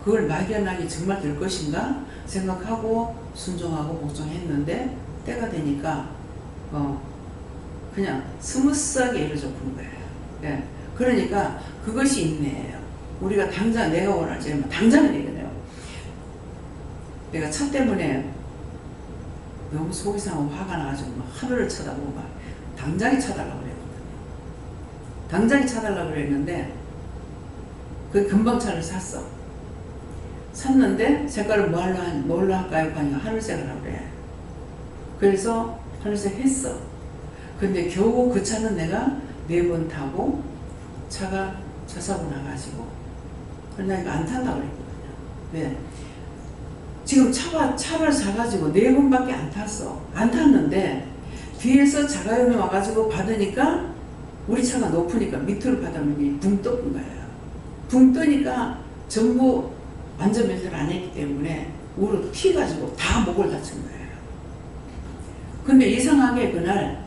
그걸 막연하게 정말 될 것인가 생각하고 순종하고 복종했는데 때가 되니까 그냥 스무스하게 이루어져 버린 거예요. 예. 그러니까 그것이 인내예요. 우리가 당장 내가 원하지 당장은 이거네요. 내가 차 때문에 너무 속이 상하고 화가 나가지고 하루를 쳐다보고 당장에 쳐달라고 그랬거든요. 당장에 쳐달라고 그랬는데 그 금방 차를 샀어. 샀는데 색깔을 뭘로 할까요? 하니까 하늘색을 하고 그래. 그래서 하늘색 했어. 근데 겨우 그 차는 내가 4번 타고 차가 차사고 나가지고 그러니까 안 탄다고 그랬거든요. 네. 지금 차를 사가지고 4번밖에 안 탔어. 안 탔는데 뒤에서 자가용이 와가지고 받으니까 우리 차가 높으니까 밑으로 받으면 붕 떠는 거예요. 붕 뜨니까 전부 안전벨트를 안 했기 때문에 우로 튀가지고 다 목을 다친 거예요. 근데 이상하게 그날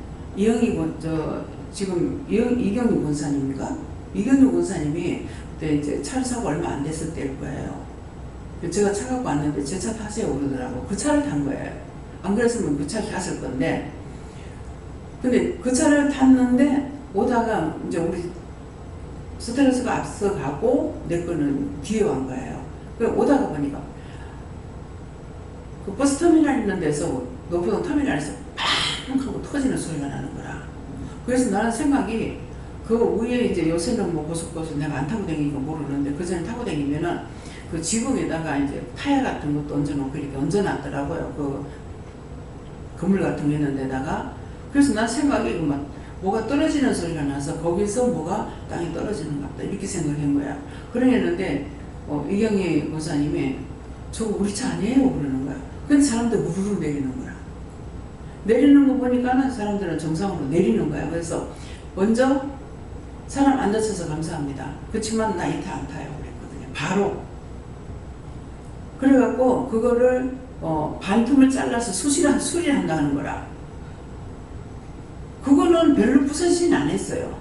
지금 이경유 권사님인가? 이경유 권사님이 그때 이제 차를 사고 얼마 안 됐을 때일 거예요. 제가 차 갖고 왔는데 제 차 타세요 그러더라고. 그 차를 탄 거예요. 안 그랬으면 그 차를 탔을 건데. 근데 그 차를 탔는데 오다가 이제 우리 스트레스가 앞서가고 내 거는 뒤에 온 거예요. 오다가 보니까 그 버스터미널 있는 데서 노포동 터미널에서 팡 하고 터지는 소리가 나는 거라. 그래서 나는 생각이 그 위에 이제 요새는 고속버스 내가 안 타고 다니니까 모르는데 그 전에 타고 다니면은 그 지붕에다가 이제 타야 같은 것도 얹어놓고 이렇게 얹어놨더라고요. 그 그물 같은 거 있는 데다가. 그래서 난 생각이 뭐가 떨어지는 소리가 나서 거기서 뭐가 땅에 떨어지는 것 같다 이렇게 생각한 거야. 그러는데 이경희 권사님이 저거 우리 차 아니에요? 그러는 거야. 근데 사람들 우르르 내리는 거야. 내리는 거 보니까는 사람들은 정상으로 내리는 거야. 그래서 먼저 사람 안 다쳐서 감사합니다. 그렇지만 나 이 차 안 타요. 그랬거든요. 바로. 그래갖고 그거를 반틈을 잘라서 수리한다는 거라. 그거는 별로 부서지진 않았어요.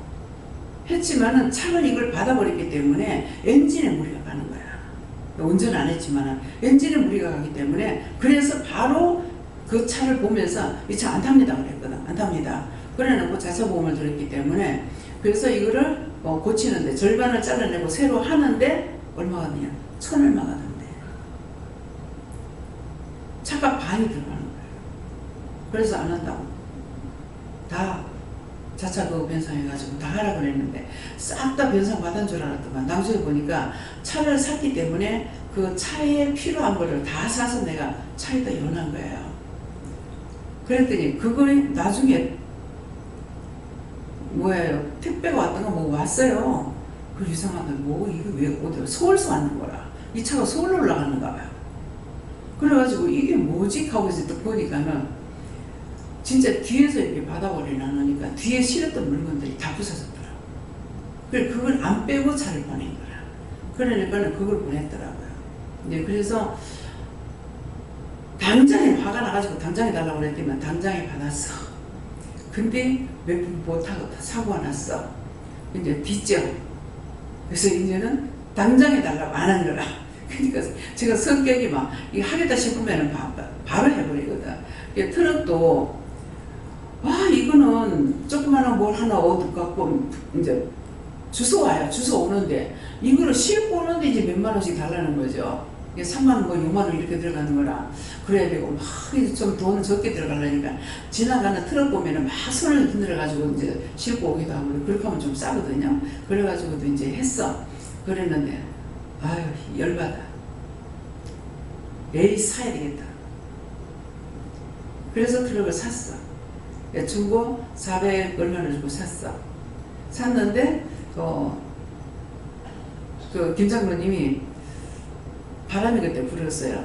했지만은 차는 이걸 받아버렸기 때문에 엔진에 무리가 가는 거야. 운전 안 했지만은 엔진에 무리가 가기 때문에 그래서 바로 그 차를 보면서 이 차 안 탑니다 그랬거든. 안 탑니다. 그래놓고 자차 보험을 들었기 때문에 그래서 이거를 고치는데 절반을 잘라내고 새로 하는데 얼마가 드냐? 1,000얼마가 든대. 차가 반이 들어가는 거예요. 그래서 안 한다고. 다 자차 그거 변상해가지고 다 하라 그랬는데 싹 다 변상 받은 줄 알았더만 나중에 보니까 차를 샀기 때문에 그 차에 필요한 거를 다 사서 내가 차에다 연한 거예요. 그랬더니 그걸 나중에 뭐예요? 택배가 왔던가 뭐 왔어요. 그 이상하다. 뭐 이거 왜 어디 서울서 왔는 거라. 이 차가 서울로 올라가는가 봐요. 그래가지고 이게 뭐지? 하고 이제 또 보니까는 진짜 뒤에서 이렇게 바닥을 나누니까 뒤에 실었던 물건들이 다 부서졌더라고. 그래 그걸 안 빼고 차를 보낸 거라. 그러니까는 그걸 보냈더라고요. 네, 그래서 당장에 화가 나가지고 당장에 달라고 그랬더니 당장에 받았어. 근데 몇 분 못하고 사고가 났어. 이제 빚져. 그래서 이제는 당장에 달라고 안 한 거라. 그러니까 제가 성격이 막 이거 하겠다 싶으면 바로 해버리거든. 트럭도 와 이거는 조그마한 뭘 하나 얻어갖고 이제 주소 와요. 주소 오는데 이거를 싣고 오는데 이제 몇만 원씩 달라는 거죠. 이게 3만 원, 뭐 6만 원 이렇게 들어가는 거라 그래야 되고 막 좀 돈 적게 들어가려니까 지나가는 트럭 보면은 막 손을 흔들어가지고 이제 싣고 오기도 하고 그렇게 하면 좀 싸거든요. 그래가지고도 이제 했어. 그랬는데 아유 열받아. 에이 사야 되겠다. 그래서 트럭을 샀어. 중고 400 얼마를 주고 샀어. 샀는데 그 김장로님이 바람이 그때 불었어요.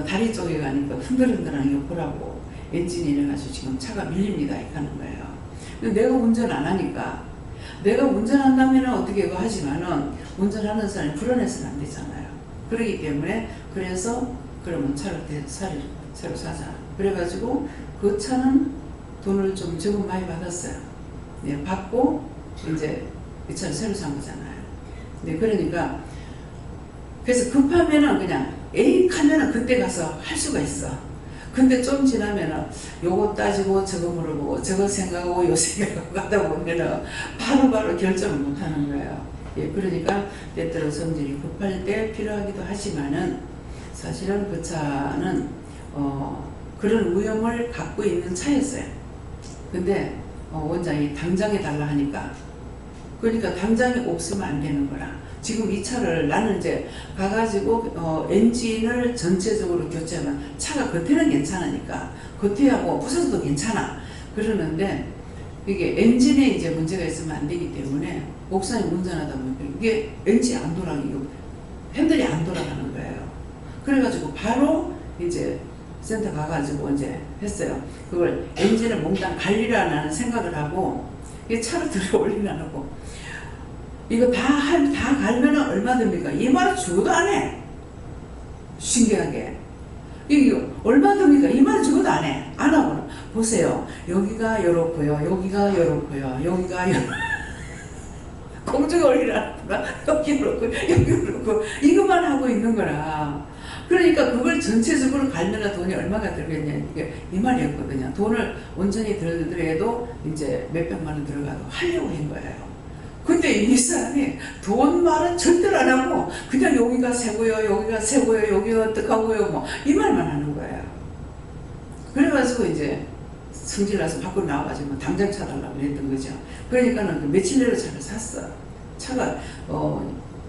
다리 쪽에 가니까 흔들흔들한 게 보라고 엔진이 이래가지고 지금 차가 밀립니다 이렇게 하는 거예요. 근데 내가 운전 안 하니까 내가 운전한다면 어떻게 이거 하지만은 운전하는 사람이 불안해서는 안 되잖아요. 그러기 때문에 그래서 그러면 차를 새로 사자. 그래가지고 그 차는 돈을 좀 조금 많이 받았어요. 네, 받고 이제 이 차를 새로 산 거잖아요. 네, 그러니까 그래서 급하면은 그냥 에이 하면은 그때 가서 할 수가 있어. 근데 좀 지나면은 요거 따지고 저거 물어보고 저거 생각하고 요 생각하고 하다 보면은 바로바로 결정을 못 하는 거예요. 예, 그러니까 때때로 성질이 급할 때 필요하기도 하지만은 사실은 그 차는 그런 위험을 갖고 있는 차였어요. 근데 원장이 당장에 달라 하니까 그러니까 당장에 없으면 안 되는 거라. 지금 이 차를 나는 이제 가가지고 엔진을 전체적으로 교체하면 차가 겉에는 괜찮으니까 겉에하고 부서져도 괜찮아. 그러는데 이게 엔진에 이제 문제가 있으면 안 되기 때문에 목사님 운전하다 보니까 이게 엔진이 안 돌아가고 핸들이 안 돌아가는 거예요. 그래가지고 바로 이제 센터 가가지고 이제 했어요. 그걸 엔진을 몽땅 갈리라는 생각을 하고 이 차를 들어 올리려고 이거 다 갈면은 얼마 듭니까? 2만원 주고도 안 해. 신기하게. 이거 얼마 듭니까? 2만원 주고도 안 해. 안 하고는. 보세요. 여기가 요렇고요. 여기가 요렇고요. 여기가 요렇고. 공중에 올리라는구나. 여기 요렇고, 여기 요렇고. 이것만 하고 있는 거라. 그러니까 그걸 전체적으로 갈면은 돈이 얼마가 들겠냐. 이게 이 말이었거든요. 돈을 온전히 들더라도 이제 몇백만 원 들어가도 하려고 한 거예요. 근데 이 사람이 돈 말은 절대로 안 하고 그냥 여기가 새고요, 여기가 새고요, 여기가 어떡하고요, 뭐 이 말만 하는 거예요. 그래가지고 이제 성질나서 밖으로 나와가지고 당장 차 달라고 했던 거죠. 그러니까는 그 며칠 내로 차를 샀어. 차가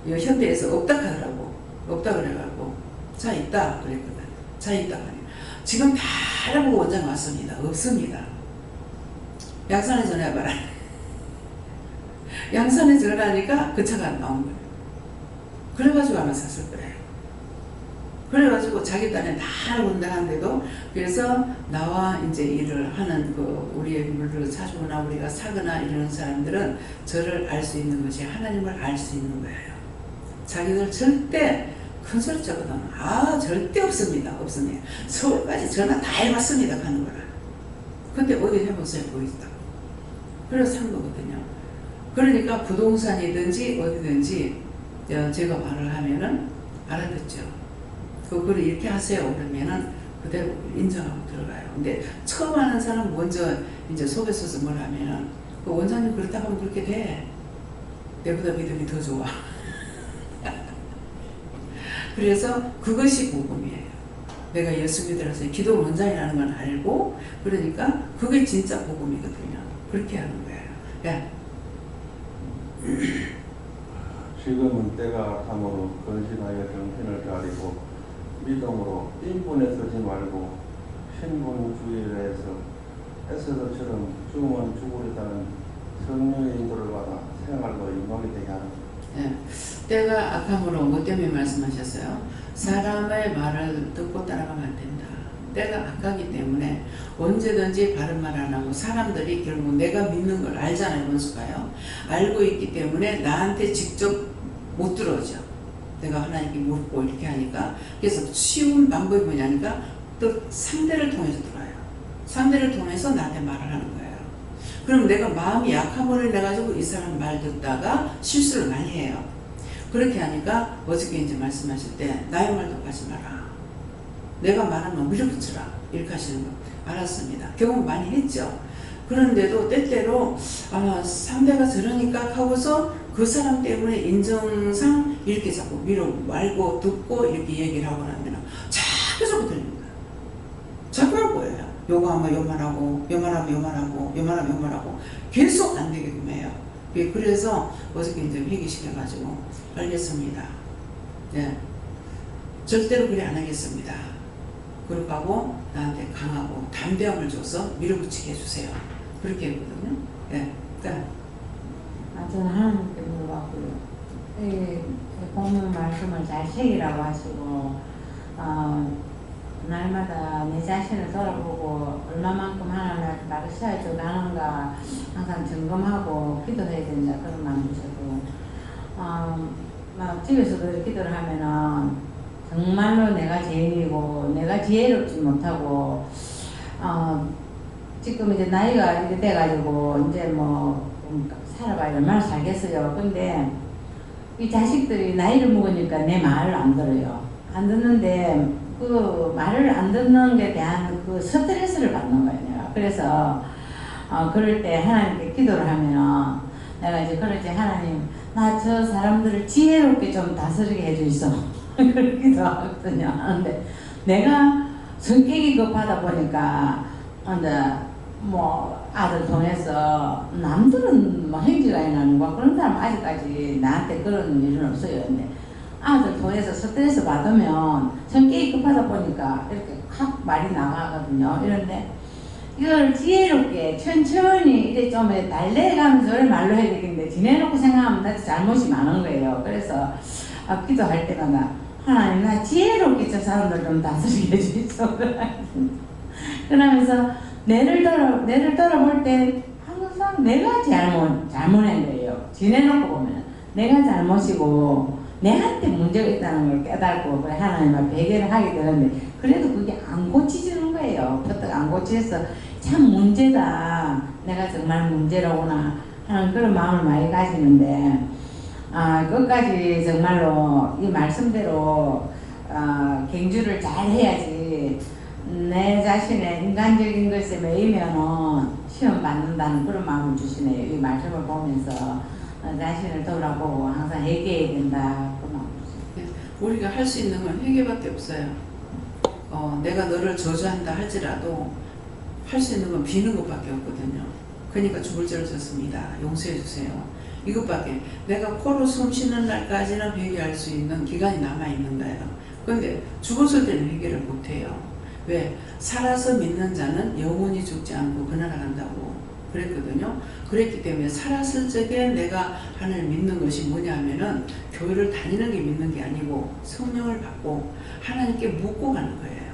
현대에서 없다 하더라고. 없다 그래가지고 차 있다 그랬거든. 차 있다 그래. 지금 다 알아보고 원장 왔습니다. 없습니다. 양산에 전화해봐라. 양산에 전화하니까 그 차가 안 나온 거예요. 그래가지고 아마 샀을 거예요. 그래가지고 자기 딴에 다 운다는데도 그래서 나와 이제 일을 하는 그 우리의 물을 사주거나 우리가 사거나 이러는 사람들은 저를 알 수 있는 것이 하나님을 알 수 있는 거예요. 자기들 절대 큰 소리 쳐거든. 절대 없습니다. 없습니다. 서울까지 전화 다 해봤습니다. 가는 거라. 근데 어디 해보세요. 보이시다고. 그래서 산 거거든요. 그러니까 부동산이든지 어디든지 제가 말을 하면은 알아듣죠. 그걸 이렇게 하세요. 그러면은 그대로 인정하고 들어가요. 근데 처음 하는 사람 먼저 이제 속에 서서 뭘 하면은 그 원장님 그렇다고 하면 그렇게 돼. 내보다 믿음이 더 좋아. 그래서 그것이 복음이에요. 내가 예수 믿으라서 기도 원장이라는 건 알고 그러니까 그게 진짜 복음이거든요. 그렇게 하는 거예요. 야. 지금은 때가 참으로 근신하여 정신을 가리고 믿음으로 인분에 서지 말고 신분주의를 해서 에스더처럼 죽으면 죽으리다는 성령의 인도를 받아 생활로 임하게 되게 하는 거예요. 네. 때가 악함으로 뭐 때문에 말씀하셨어요? 사람의 말을 듣고 따라가면 안 된다. 때가 악하기 때문에 언제든지 바른 말 안 하고 사람들이 결국 내가 믿는 걸 알잖아요. 원수가요. 알고 있기 때문에 나한테 직접 못 들어오죠. 내가 하나님께 묻고 이렇게 하니까 그래서 쉬운 방법이 뭐냐니까 또 상대를 통해서 들어요. 상대를 통해서 나한테 말을 하는 거예요. 그럼 내가 마음이 약함으로 인해가지고 이 사람 말 듣다가 실수를 많이 해요. 그렇게 하니까 어저께 이제 말씀하실 때 나의 말 듣지 마라. 내가 말하면 밀어붙여라. 이렇게 하시는 거 알았습니다. 경험 많이 했죠. 그런데도 때때로 상대가 저러니까 하고서 그 사람 때문에 인정상 이렇게 자꾸 밀어 말고 듣고 이렇게 얘기를 하고 나면 자꾸 들리는 거예요. 자꾸 할 거예요. 요거하면 요만하고 요만하면 요만하고 요만하면 요만하고 계속 안 되게끔 해요. 그래서 어저께 이제 회개시켜가지고 알겠습니다. 네. 절대로 그래 안 하겠습니다. 그렇게 하고 나한테 강하고 담대함을 줘서 밀어붙이게 해주세요. 그렇게 했거든요. 네. 저는 하나님께 물어봤고요. 본문 말씀을 잘 새기라고 하시고 날마다 내 자신을 돌아보고 얼마만큼 하나님한테 나가셔야 나는가 항상 점검하고 기도해야 된다 그런 마음 주셨고 막 집에서도 기도를 하면은 정말로 내가 죄인이고 내가 지혜롭지 못하고 지금 이제 나이가 이렇게 돼가지고 이제 뭐 살아봐야 얼마나 살겠어요. 근데 이 자식들이 나이를 먹으니까 내 말을 안 들어요. 안 듣는데 그 말을 안 듣는 게 대한 그 스트레스를 받는 거예요. 그래서 그럴 때 하나님께 기도를 하면 내가 이제 그러지 하나님 나 저 사람들을 지혜롭게 좀 다스리게 해주이소. 그렇게 기도하거든요. 하는데 내가 성격이 급하다 보니까 근데 뭐 아들 통해서 남들은 뭐 행지가 나는 거 그런 사람 아직까지 나한테 그런 일은 없어요. 근데 아들 통해서 스트레스 받으면 성격이 급하다 보니까 이렇게 확 말이 나가거든요. 이런데 이걸 지혜롭게 천천히 이래 좀 달래가면서 말로 해야 되겠는데 지내놓고 생각하면 나한테 잘못이 많은 거예요. 그래서 기도할 때마다 하나님 나 지혜롭게 저 사람들 좀 다스리게 해주시오. 그러면서 내를 돌아볼 때 항상 내가 잘못한 거예요. 지내놓고 보면 내가 잘못이고 내한테 문제가 있다는 걸 깨닫고 그래 하나님 앞에 회개를 하게 되는데 그래도 그게 안 고치지는 거예요. 버뜩 안 고치서 참 문제다. 내가 정말 문제로구나 하는 그런 마음을 많이 가지는데 끝까지 정말로 이 말씀대로 경주를 잘 해야지 내 자신의 인간적인 것에 매이면은 시험 받는다는 그런 마음을 주시네요. 이 말씀을 보면서 자신을 돌아보고 항상 회개해야 된다 그 마음을 주시네요. 우리가 할 수 있는 건 회개밖에 없어요. 내가 너를 저주한다 할지라도 할 수 있는 건 비는 것밖에 없거든요. 그러니까 죽을 죄를 졌습니다. 용서해 주세요. 이것밖에. 내가 코로 숨 쉬는 날까지는 회개할 수 있는 기간이 남아있는 거예요. 그런데 죽었을 때는 회개를 못해요. 왜? 살아서 믿는 자는 영원히 죽지 않고 그나라 간다고. 그랬거든요. 그랬기 때문에 살았을 적에 내가 하나님 믿는 것이 뭐냐면은 교회를 다니는 게 믿는 게 아니고 성령을 받고 하나님께 묻고 가는 거예요.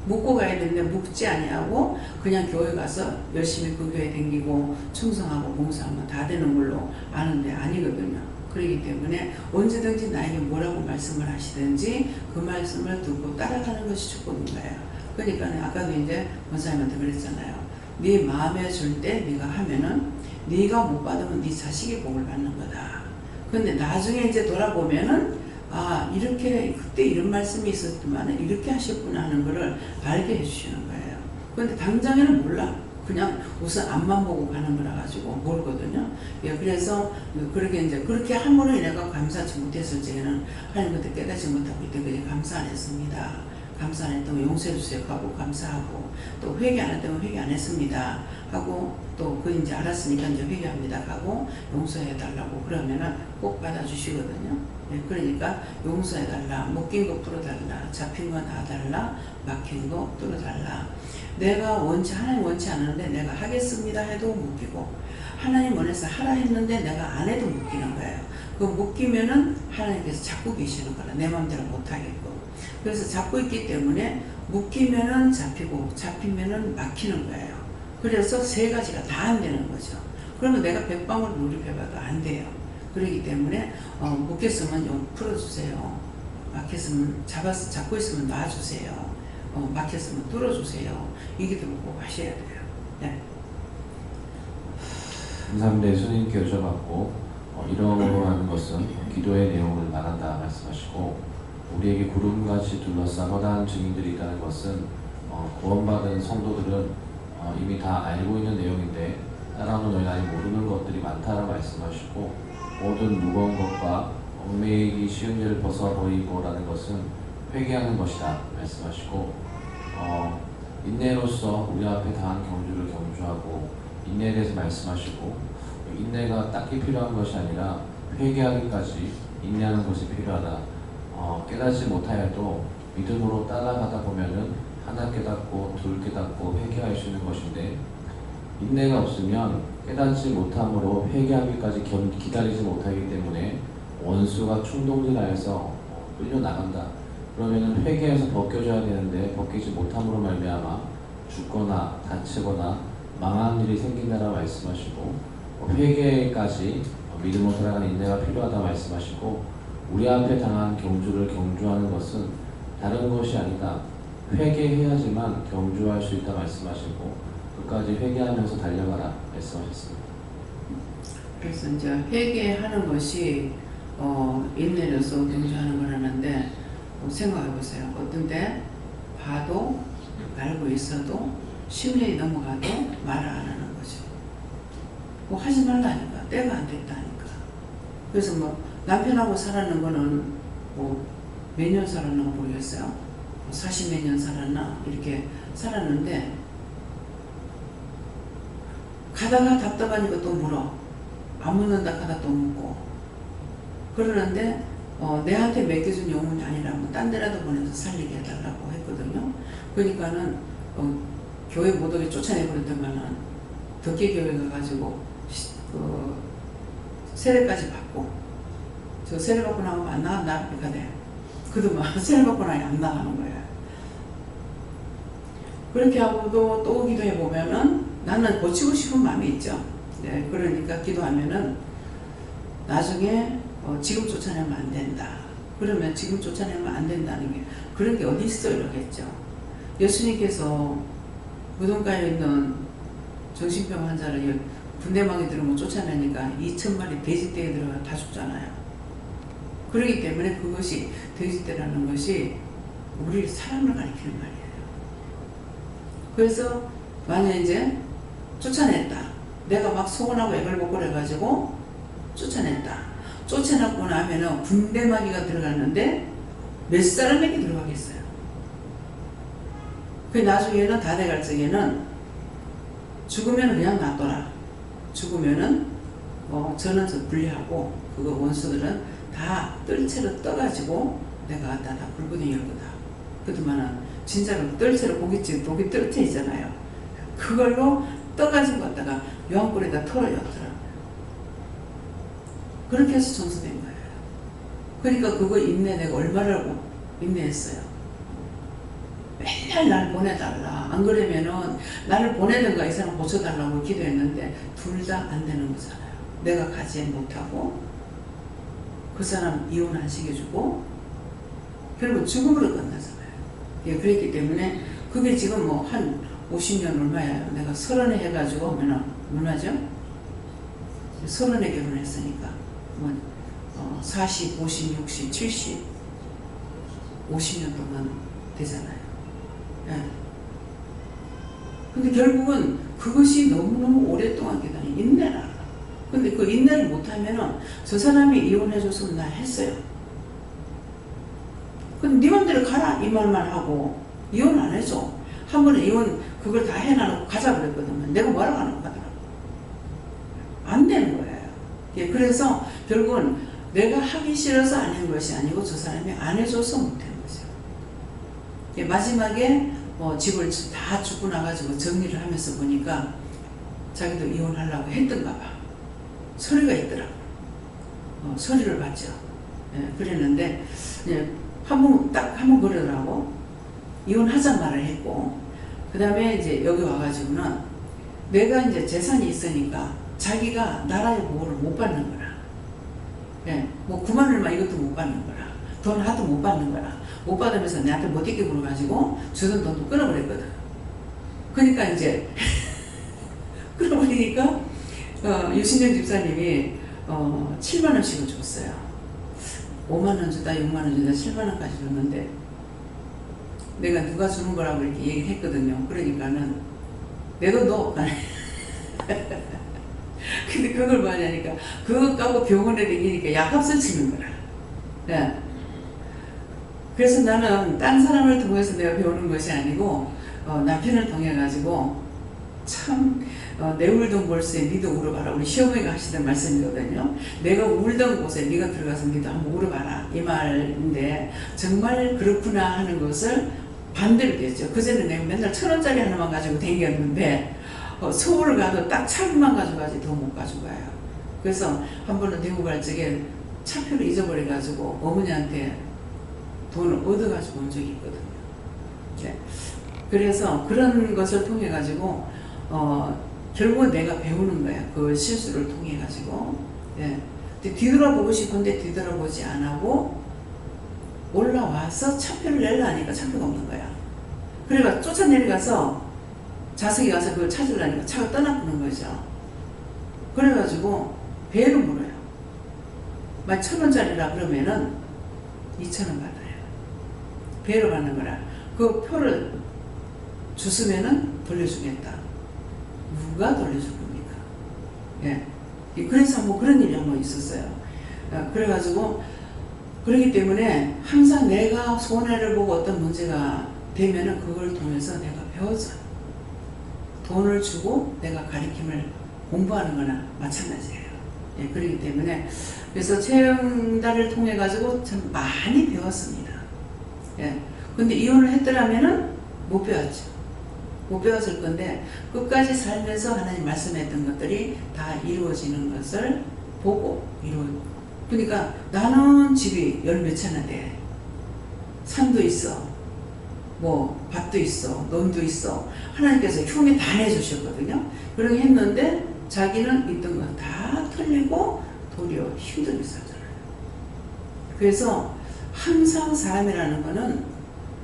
묻고 가야 되는데 묻지 아니하고 그냥 교회 가서 열심히 그 교회 다니고 충성하고 봉사하면 다 되는 걸로 아는데 아니거든요. 그렇기 때문에 언제든지 나에게 뭐라고 말씀을 하시든지 그 말씀을 듣고 따라가는 것이 축복인 거예요. 그러니까 아까도 이제 원사님한테 그랬잖아요. 네 마음에 줄 때 네가 하면은 네가 못 받으면 네 자식이 복을 받는 거다. 근데 나중에 이제 돌아보면은 아 이렇게 그때 이런 말씀이 있었지만 이렇게 하셨구나 하는 거를 알게 해주시는 거예요. 근데 당장에는 몰라. 그냥 우선 앞만 보고 가는 거라 가지고 모르거든요. 예, 그래서 그렇게 이제 그렇게 함으로 인해서 감사하지 못했을 적에는 하나님 그때 깨닫지 못하고 이때까지 감사 안 했습니다. 감사 안 했다고 용서해 주세요 하고 감사하고 또 회개 안 했다고 회개 안 했습니다 하고 또 그 이제 알았으니까 이제 회개합니다 하고 용서해 달라고 그러면은 꼭 받아주시거든요. 예, 그러니까 용서해 달라, 묶인 거 풀어 달라, 잡힌 거 놔 달라, 막힌 거 뚫어 달라. 내가 하나님 원치 않는데 내가 하겠습니다 해도 묶이고 하나님 원해서 하라 했는데 내가 안 해도 묶이는 거예요. 그 묶이면은 하나님께서 잡고 계시는 거라 내 마음대로 못 하겠고. 그래서 잡고 있기 때문에 묶이면은 잡히고 잡히면은 막히는 거예요. 그래서 세 가지가 다 안 되는 거죠. 그러면 내가 100방울 몰입해봐도 안 돼요. 그렇기 때문에 묶였으면 좀 풀어주세요. 막혔으면 잡고 있으면 놔주세요. 막혔으면 뚫어주세요. 이 기도를 꼭 하셔야 돼요. 네. 감사합니다. 예수님께 여쭤봤고 이러한 것은 기도의 내용을 말한다 말씀하시고 우리에게 구름같이 둘러싼 허다한 증인들이 있다는 것은 구원받은 성도들은 이미 다 알고 있는 내용인데 따라오는 너희는 아직 모르는 것들이 많다라 말씀하시고 모든 무거운 것과 얽매이기 쉬운 일을 벗어버리고라는 것은 회개하는 것이다 말씀하시고 인내로서 우리 앞에 당한 경주를 경주하고 인내에 대해서 말씀하시고 인내가 딱히 필요한 것이 아니라 회개하기까지 인내하는 것이 필요하다. 깨닫지 못하여도 믿음으로 따라가다 보면은 하나 깨닫고 둘 깨닫고 회개할 수 있는 것인데 인내가 없으면 깨닫지 못함으로 회개하기까지 기다리지 못하기 때문에 원수가 충동질하여서 끌려나간다. 그러면은 회개해서 벗겨져야 되는데 벗기지 못함으로 말미암아 죽거나 다치거나 망한 일이 생긴다라 말씀하시고 회개까지 믿음으로 살아가는 인내가 필요하다 말씀하시고 우리 앞에 당한 경주를 경주하는 것은 다른 것이 아니다. 회개해야지만 경주할 수 있다 말씀하시고 끝까지 회개하면서 달려가라 말씀하셨습니다. 그래서 이제 회개하는 것이 인내로서 경주하는 거라는데 생각해 보세요. 어떤데 봐도 알고 있어도 10년이 넘어가도 말을 안 하는 거죠. 뭐 하지 말라니까 때가 안 됐다니까. 그래서 뭐 남편하고 살았는 거는 뭐 몇 년 살았나 모르겠어요. 40몇 년 살았나 이렇게 살았는데 가다가 답답하니까 또 물어. 안 묻는다 하다 또 묻고 그러는데 내한테 맡겨준 영혼이 아니라면 딴 데라도 보내서 살리게 해달라고 했거든요. 그러니까는 교회 못 오게 쫓아내버렸더만은 덕계 교회 가가지고 세례까지 받고 저 세례 받고 나오면 안 나간다 그러니까 돼. 그동안 세례 받고 나면 안 나가는 거예요. 그렇게 하고도 또 기도해 보면은 나는 고치고 싶은 마음이 있죠. 네, 그러니까 기도하면은 나중에 지금 쫓아내면 안 된다. 그러면 지금 쫓아내면 안 된다는 게 그런 게 어디 있어 이러겠죠. 예수님께서 무덤가에 있는 정신병 환자를 군대막에 들어오면 쫓아내니까 2,000마리 돼지떼에 들어가 다 죽잖아요. 그렇기 때문에 그것이 돼지떼라는 것이 우리 사람을 가리키는 말이에요. 그래서 만약 이제 쫓아냈다. 내가 막 소원하고 애걸복걸해가지고 쫓아냈다. 쫓아내고 나면은 군대마귀가 들어갔는데 몇 사람에게 들어가겠어요. 그 나중에는 다 돼갈 적에는 죽으면 그냥 놔둬라. 죽으면은 저는 저 분리하고 그거 원수들은 다 뜰채로 떠가지고 내가 갖다 다 불구덩이 열 거다. 그렇지만은 진짜로 뜰채로 고깃집 독이 뜰채 있잖아요. 그걸로 떠가지고 갔다가 요한골에다 털어였더라고요. 그렇게 해서 청소된 거예요. 그러니까 그거 인내 내가 얼마를 인내했어요. 맨날 날 보내달라. 안 그러면은 나를 보내든가 이 사람 고쳐달라고 기도했는데 둘 다 안 되는 거잖아요. 내가 가지 못하고 그 사람 이혼 안 시켜주고 결국 죽음으로 끝나잖아요. 예, 그랬기 때문에 그게 지금 뭐 한 50년 얼마예요. 내가 30에 해가지고 하면은 얼마죠? 30에 결혼했으니까 뭐 40, 50, 60, 70, 50년 동안 되잖아요. 예. 근데 결국은 그것이 너무너무 오랫동안 기다린 인내라. 근데 그 인내를 못하면은 저 사람이 이혼해줘서 나 했어요. 근데 네 맘대로 가라 이 말만 하고 이혼 안 해줘. 한 번에 이혼 그걸 다 해놔놓고 가자 그랬거든요. 내가 뭐라고 하는 거더라고. 안 되는 거예요. 예, 그래서 결국은 내가 하기 싫어서 안 한 것이 아니고 저 사람이 안 해줘서 못한 거죠. 예, 마지막에 집을 다 죽고 나가지고 정리를 하면서 보니까 자기도 이혼하려고 했던가 봐. 서류가 있더라고. 서류를 봤죠. 예, 그랬는데 딱 한 번 그러더라고. 이혼하자 말을 했고 그 다음에 이제 여기 와가지고는 내가 이제 재산이 있으니까 자기가 나라의 보호를 못 받는 거라. 예, 뭐 9만 얼마 이것도 못 받는 거라. 돈 하도 못 받는 거라. 못 받으면서 내한테 못 있게 굴어가지고 주던 돈도 끊어버렸거든. 그러니까 이제 끊어버리니까 유신영 집사님이 7만 원씩을 줬어요. 5만 원 주다 6만 원 주다 7만 원까지 줬는데 내가 누가 주는 거라고 이렇게 얘기를 했거든요. 그러니까는 내가 너 근데 그걸 뭐하냐니까 그거 까고 병원에 다니니까 약값을 치는 거라. 네. 그래서 나는 딴 사람을 통해서 내가 배우는 것이 아니고 남편을 통해 가지고 참 내 울던 골수에 니도 울어봐라. 우리 시어머니가 하시던 말씀이거든요. 내가 울던 곳에 네가 들어가서 니도 한번 울어봐라 이 말인데 정말 그렇구나 하는 것을 반대로 됐죠. 그전에 내가 맨날 1,000원짜리 하나만 가지고 다녔는데 서울을 가도 딱 차비만 가져가지 더 못 가져가요. 그래서 한 번은 대구 갈 적에 차표를 잊어버려가지고 어머니한테 돈을 얻어가지고 온 적이 있거든요. 네. 그래서 그런 것을 통해 가지고 결국은 내가 배우는 거야. 그 실수를 통해 가지고. 네. 근데 뒤돌아보고 싶은데 뒤돌아보지 안 하고 올라와서 차표를 내려니까 차표가 없는 거야. 그래가 쫓아내려가서 좌석에 가서 그걸 찾으려니까 차가 떠나보는 거죠. 그래가지고 배를 물어요. 만 1,000원짜리라 그러면은 2,000원 받아요. 배로 받는 거라. 그 표를 주스면은 돌려주겠다. 누가 돌려줄 겁니까? 예. 그래서 뭐 그런 일이 한번 있었어요. 그래가지고 그렇기 때문에 항상 내가 손해를 보고 어떤 문제가 되면은 그걸 통해서 내가 배워줘. 돈을 주고 내가 가르침을 공부하는 거나 마찬가지예요. 예, 그렇기 때문에 그래서 체험단을 통해 가지고 참 많이 배웠습니다. 예. 근데 이혼을 했더라면은 못 배웠죠. 못 배웠을 건데 끝까지 살면서 하나님 말씀했던 것들이 다 이루어지는 것을 보고 그러니까 나는 집이 열 몇 채나 돼. 산도 있어. 뭐 밭도 있어. 논도 있어. 하나님께서 흉내 다 내주셨거든요. 그렇게 했는데 자기는 있던 건 다 털리고 도리어 힘들게 살잖아요. 그래서 항상 사람이라는 거는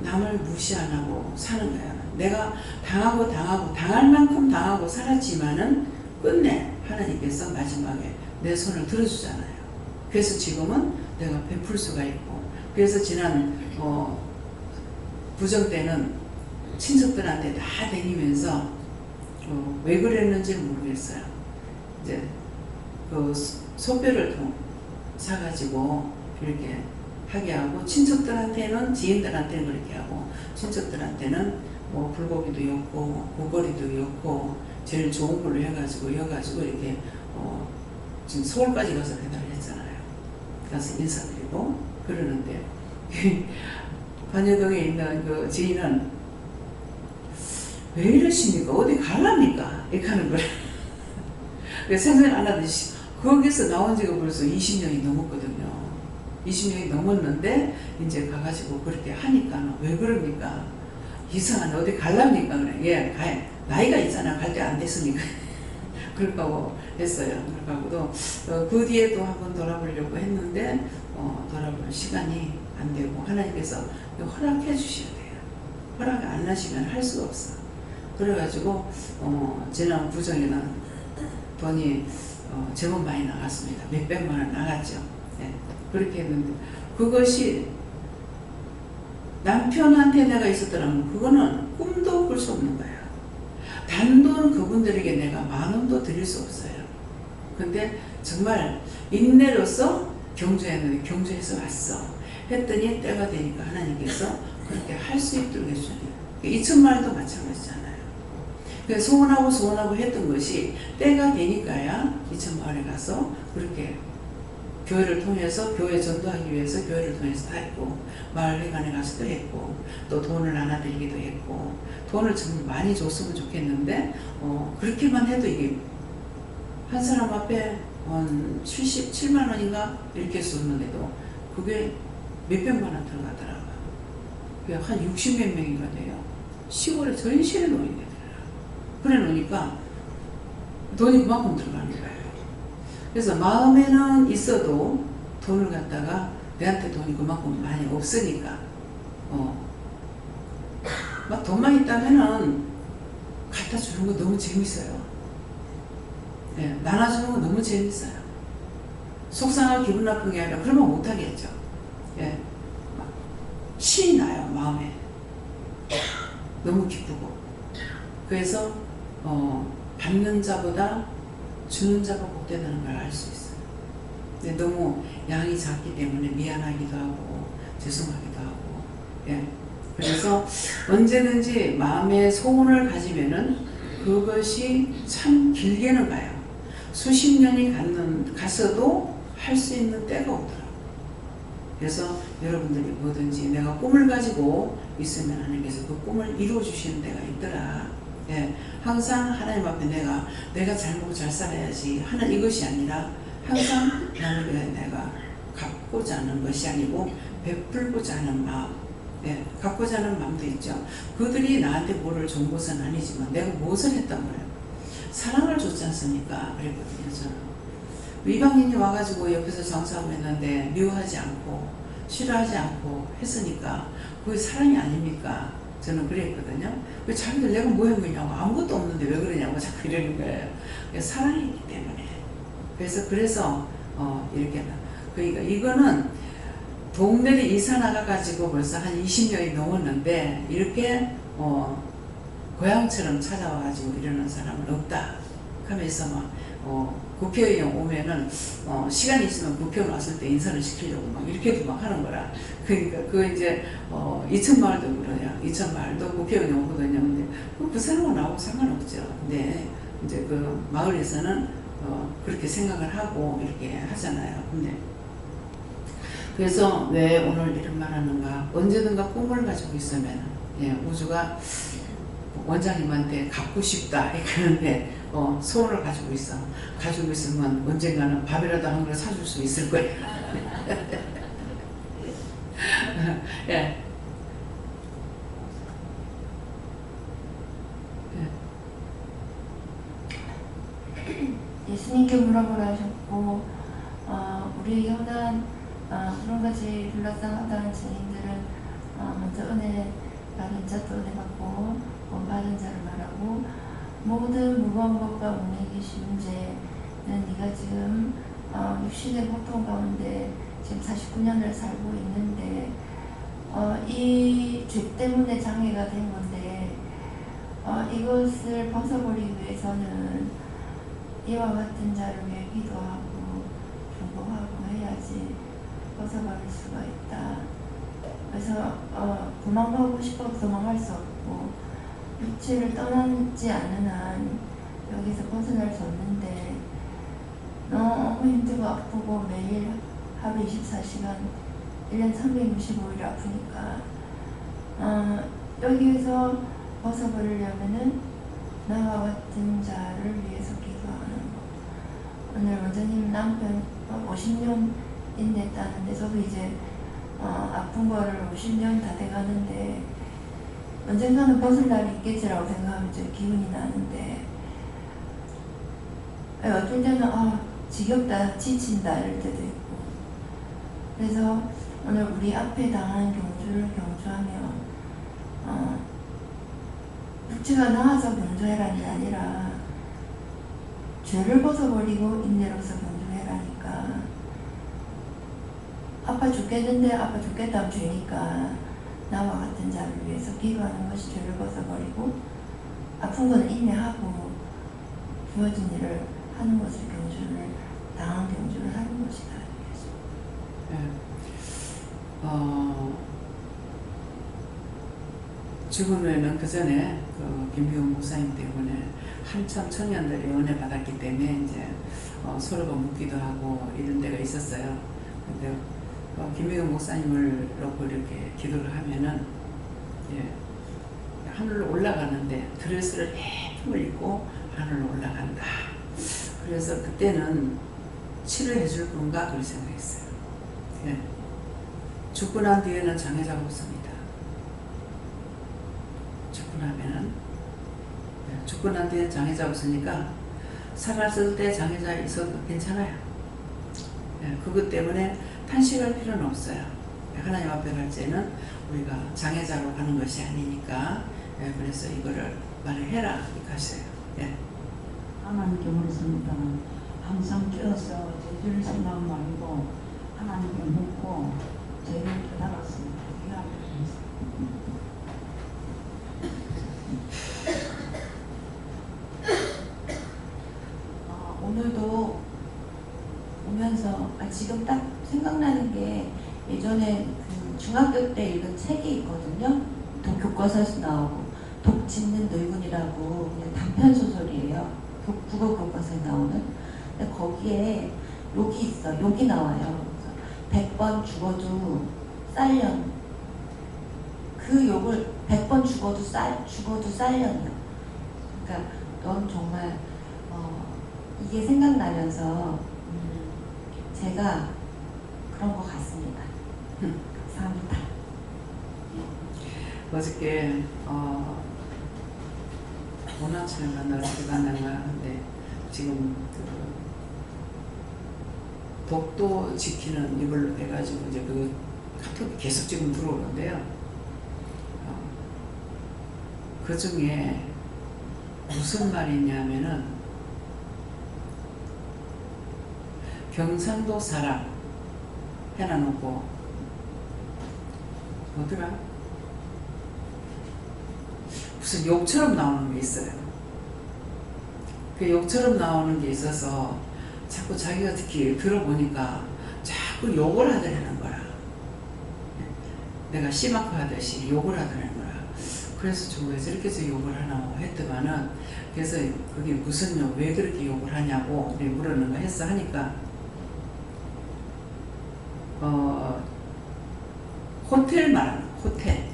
남을 무시 안 하고 사는 거야. 내가 당할 만큼 당하고 살았지만은 끝내 하나님께서 마지막에 내 손을 들어주잖아요. 그래서 지금은 내가 베풀 수가 있고, 그래서 지난 부정 때는 친척들한테 다 다니면서 왜 그랬는지 모르겠어요. 이제 그 소뼈를 사가지고 이렇게 하게 하고, 친척들한테는 지인들한테는 그렇게 하고, 친척들한테는 뭐 불고기도 였고 고거리도 였고 제일 좋은 걸로 해가지고 이렇게 지금 서울까지 가서 배달을 했잖아요. 가서 인사드리고 그러는데 반여동에 있는 그 지인은 왜 이러십니까? 어디 갈랍니까? 이렇게 하는 거예요. 생각 안 하듯이 거기서 나온 지가 벌써 20년이 넘었거든요. 20년이 넘었는데 이제 가가지고 그렇게 하니까 왜 그럽니까? 이상한 어디 갈랍니까? 그래. 예, 나이가 있잖아. 갈 때 안 됐으니까. 그럴까고 했어요. 그럴까고도 그 뒤에 또 한번 돌아보려고 했는데 돌아볼 시간이 안 되고 하나님께서 허락해 주셔야 돼요. 허락 안 하시면 할 수가 없어. 그래가지고 지난 구정에는 돈이 제법 많이 나갔습니다. 몇백만 원 나갔죠. 네. 그렇게 했는데 그것이 남편한테 내가 있었더라면 그거는 꿈도 꿀 수 없는 거예요. 단돈 그분들에게 내가 10,000원도 드릴 수 없어요. 근데 정말 인내로서 경주했는데 경주해서 왔어. 했더니 때가 되니까 하나님께서 그렇게 할 수 있도록 해주셔야 돼요. 2,000마리도 마찬가지잖아요. 그래서 소원하고 했던 것이 때가 되니까야 2,000마리 가서 그렇게 교회를 통해서 교회 전도하기 위해서 교회를 통해서 다 했고 마을회관에 가서도 했고 또 돈을 나눠드리기도 했고 돈을 좀 많이 줬으면 좋겠는데 그렇게만 해도 이게 한 사람 앞에 77만 원인가 이렇게 줬는데도 그게 몇백만 원 들어가더라고요. 그게 한 60몇 명인가 돼요. 시골에 전실에 놓이게 되더라고요. 그래 놓으니까 돈이 그만큼 들어가는 거예요. 그래서 마음에는 있어도 돈을 갖다가 내한테 돈이 그만큼 많이 없으니까 막 돈만 있다면은 갖다 주는 거 너무 재밌어요. 예, 나눠주는 거 너무 재밌어요. 속상하고 기분 나쁜 게 아니라 그러면 못하겠죠. 예, 막 신이 나요 마음에. 너무 기쁘고. 그래서 받는 자보다 주는 자가 복되다는 걸 알 수 있어요. 근데 너무 양이 작기 때문에 미안하기도 하고 죄송하기도 하고. 예. 그래서 언제든지 마음의 소원을 가지면은 그것이 참 길게는 가요. 수십 년이 갔어도 할 수 있는 때가 오더라고요. 그래서 여러분들이 뭐든지 내가 꿈을 가지고 있으면 하나님께서 그 꿈을 이루어 주시는 때가 있더라. 예, 항상 하나님 앞에 내가 잘 먹고 잘 살아야지 하는 이것이 아니라 항상 남을 위해 내가 갚고자 하는 것이 아니고 베풀고자 하는 마음. 예, 갖고자 하는 마음도 있죠. 그들이 나한테 뭐를 준 것은 아니지만 내가 무엇을 했단 말이에요. 사랑을 줬지 않습니까? 그랬거든요. 저는 이방인이 와가지고 옆에서 장사하고 있는데 미워하지 않고 싫어하지 않고 했으니까 그게 사랑이 아닙니까? 저는 그랬거든요. 왜 자기들 내가 뭐 한 거냐고 아무것도 없는데 왜 그러냐고 자꾸 이러는 거예요. 사랑이기 때문에. 그래서 이렇게 그러니까 이거는 동네에 이사 나가가지고 벌써 한 20년이 넘었는데 이렇게 고향처럼 찾아와가지고 이러는 사람은 없다 하면서 막 국회의원 오면은 시간이 있으면 국회의원 왔을 때 인사를 시키려고 막 이렇게도 막 하는 거라. 그러니까 그 이제 2,000마을도 그러냐. 2,000마을도 국회의원이 오거든요. 근데 그 사람은 나하고 상관없죠. 근데 이제 그 마을에서는 그렇게 생각을 하고 이렇게 하잖아요. 근데 그래서 왜 오늘 이런 말 하는가. 언제든가 꿈을 가지고 있으면 우주가 원장님한테 갖고 싶다 이렇게 하는데 소원을 가지고 있으면 언젠가는 밥이라도 한 그릇 사줄 수 있을 거예요. 예. 예수님께 물어보라 하셨고 우리 교단 그런 것이 불러상하다는 증인들은 먼저 은혜 받은 자도 은혜 받고 원 받은 자를 말하고 모든 무거운 것과 운행이 쉬운 죄는 네가 지금 육신의 고통 가운데 지금 49년을 살고 있는데 이 죄 때문에 장애가 된 건데 이것을 벗어버리기 위해서는 이와 같은 자를 위해 기도하고 중보하고 해야지 벗어버릴 수가 있다. 그래서 도망가고 싶어도 도망갈 수 없고 육체를 떠나지 않는 한 여기서 벗어날 수 없는데 너무 힘들고 아프고 매일 하루 24시간 1년 365일 아프니까 여기에서 벗어버리려면은 나와 같은 자를 위해서 기도하는 것. 오늘 원장님 남편 50년 인냈다는데 저도 이제 아픈 거를 50년 다 돼가는데 언젠가는 벗을 날이 있겠지라고 생각하면 좀 기분이 나는데 어떨 때는 지겹다, 지친다 이럴 때도 있고. 그래서 오늘 우리 앞에 당한 경주를 경주하며 육체가 나아서 경주해라는 게 아니라 죄를 벗어버리고 인내로서 경주해라니까. 아파 죽겠는데 아파 죽겠다면 죄니까 나와 같은 자를 위해서 기도하는 것이 죄를 벗어버리고 아픈 건 인내하고 주어진 일을 하는 것을 경주를 당한 경주를 하는 것이다. 예. 죽은 후에는 그 전에 그 김기훈 목사님 때문에 한참 청년들이 은혜 받았기 때문에 이제 서로가 묻기도 하고 이런 데가 있었어요. 근데 김기훈 목사님을 놓고 이렇게 기도를 하면은 예, 하늘로 올라가는데 드레스를 예쁜 입고 하늘로 올라간다. 그래서 그때는 치료해 줄 건가 그렇게 생각했어요. 예. 죽고 난 뒤에는 장애자가 없습니다. 죽고 나면은 죽고 난 뒤에 장애자 없으니까 살았을 때 장애자 있어도 괜찮아요. 예, 그것 때문에 탄식할 필요는 없어요. 하나님 앞에 갈 때는 우리가 장애자로 가는 것이 아니니까 예, 그래서 이거를 말해라 이렇게 하세요. 예. 하나님께 물었습니다. 항상 깨어서 죄를 생각 말고 하나님께 묻고 죄를 깨달았습니다. 오늘도 오면서 지금 딱 생각나는 게 예전에 그 중학교 때 읽은 책이 있거든요. 교과서에서 나오고 독 짖는 늙은이라고 그냥 단편 소설이에요. 국어 교과서에 나오는. 근데 거기에 욕이 있어. 욕이 나와요. 그래서 100번 죽어도 쌀년. 그 욕을 100번 죽어도 쌀년이요. 그러니까 넌 정말 이게 생각나면서 제가 그런 것 같습니다. 감사합니다. 어저께 원하철을 만나러 들어간다가 근데 지금 그 독도 지키는 이걸로 해가지고 이제 그 카톡이 계속 지금 들어오는데요. 그 중에 무슨 말이 있냐면은 경상도 사람 해놔놓고 뭐더라? 무슨 욕처럼 나오는 게 있어요. 그 욕처럼 나오는 게 있어서 자꾸 자기가 특히 들어보니까 자꾸 욕을 하더라는 거야. 내가 씨마크 하듯이 욕을 하더라는 거야. 그래서 저 왜 저렇게 해서 욕을 하나 했더만은 그래서 그게 무슨 욕, 왜 그렇게 욕을 하냐고 물었는가 했어 하니까 호텔 말하는 호텔.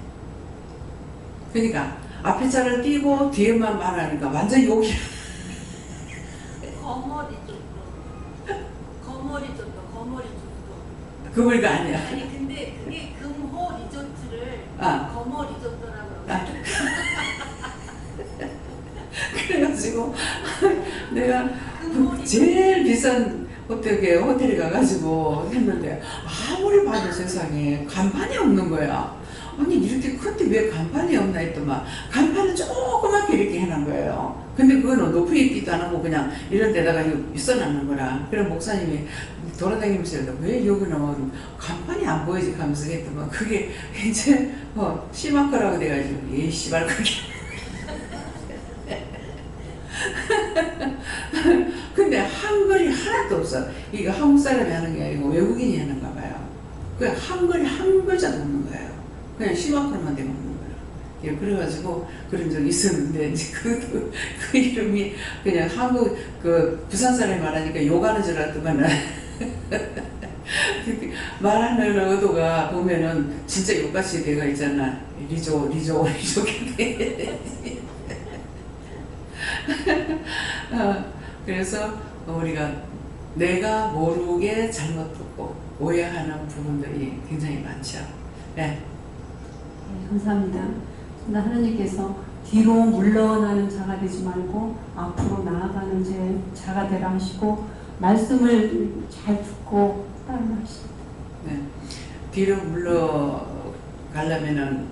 그러니까 앞에 자를 띄고 뒤에만 말하니까 완전 욕이. 거머리 쪽도 거머리 쪽도 그 머리가 아니야. 아니 근데 그게 금호 리조트를 거머 리조트라고 그래가지고 내가 제일 비싼 호텔에 가가지고 했는데 아무리 봐도 세상에 간판이 없는 거야. 아니 이렇게 큰데 왜 간판이 없나 했더만 간판은 조그맣게 이렇게 해놓은 거예요. 근데 그거는 높이 있기도 안 하고 그냥 이런 데다가 써놨는 거라. 그럼 목사님이 돌아다니면서 왜 여기는 간판이 안 보이지 하면서 했더만 그게 이제 씨마크라고 돼가지고 예 씨발 그게 근데 한글이 하나도 없어. 이거 한국 사람이 하는 게 아니고 외국인이 하는가 봐요. 그냥 한글이 한 글자도 없는 거예요. 그냥 씨마크로만 되어 먹는 거예요. 예, 그래가지고 그런 적이 있었는데 이제 그 이름이 그냥 한국 그 부산 사람이 말하니까 욕하는 줄 알았더만 말하는 의도가 보면은 진짜 욕같이 내가 있잖아. 리조 그래서 우리가 내가 모르게 잘못 듣고 오해하는 부분들이 굉장히 많죠. 네. 네, 감사합니다. 하나님께서 뒤로 물러나는 자가 되지 말고 앞으로 나아가는 자가 되라 하시고 말씀을 잘 듣고 따르시고. 네. 뒤로 물러가려면은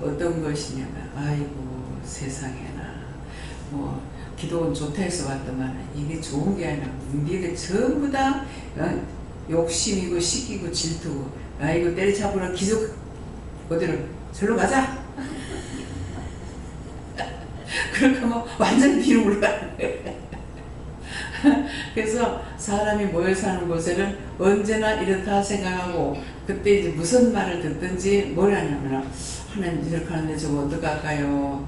어떤 것이냐면 아이고 세상에나 뭐 기도는 좋다 해서 왔더만 이게 좋은 게 아니라 이게 전부 다 욕심이고 시기고 질투고 아이고 때려잡으러 기적 어디로 절로 가자. 그렇게 하면 완전히 뒤로 물러가는 거예요. 그래서 사람이 모여 사는 곳에는 언제나 이렇다 생각하고 그때 이제 무슨 말을 듣든지 뭘 하냐면 하나님 이렇게 하는데 저거 어떡할까요?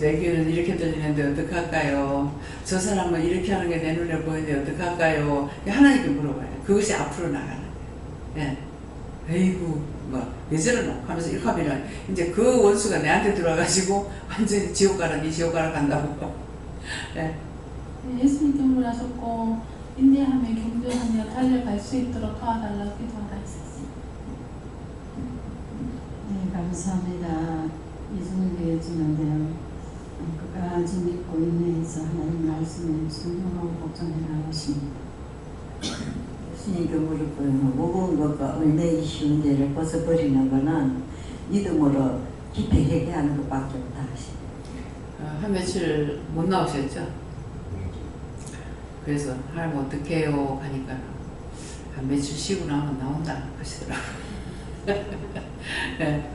내 귀에는 이렇게 들리는데 어떡할까요? 저 사람은 이렇게 하는 게 내 눈에 보이는데 어떡할까요? 하나님께 물어봐요. 그것이 앞으로 나가는 거예요. 예. 에이구 왜 저러노? 하면서 이렇게 하면 이제 그 원수가 내한테 들어와가지고 완전히 지옥 가라 니 지옥 가라 간다고. 예. 예수님 경물하셨고 인내하며 경배하며 달려갈 수 있도록 도와달라고 기도하라 했었습니다. 네, 감사합니다. 이승훈 교회지는데요. 끝까지 믿고 인내해서 하나님 말씀에 순종하고 복종해 나가십니다. 예수님께 물었고요. 무거운 것과 얽매이기 쉬운 죄를 벗어버리는 것은 믿음으로 깊이 회개하는 것밖에 없다 하십니다. 한 며칠 못 나오셨죠? 그래서 하나님 어떡해요 하니까 한 며칠 쉬고 나면 나온다 하시더라고요. 네.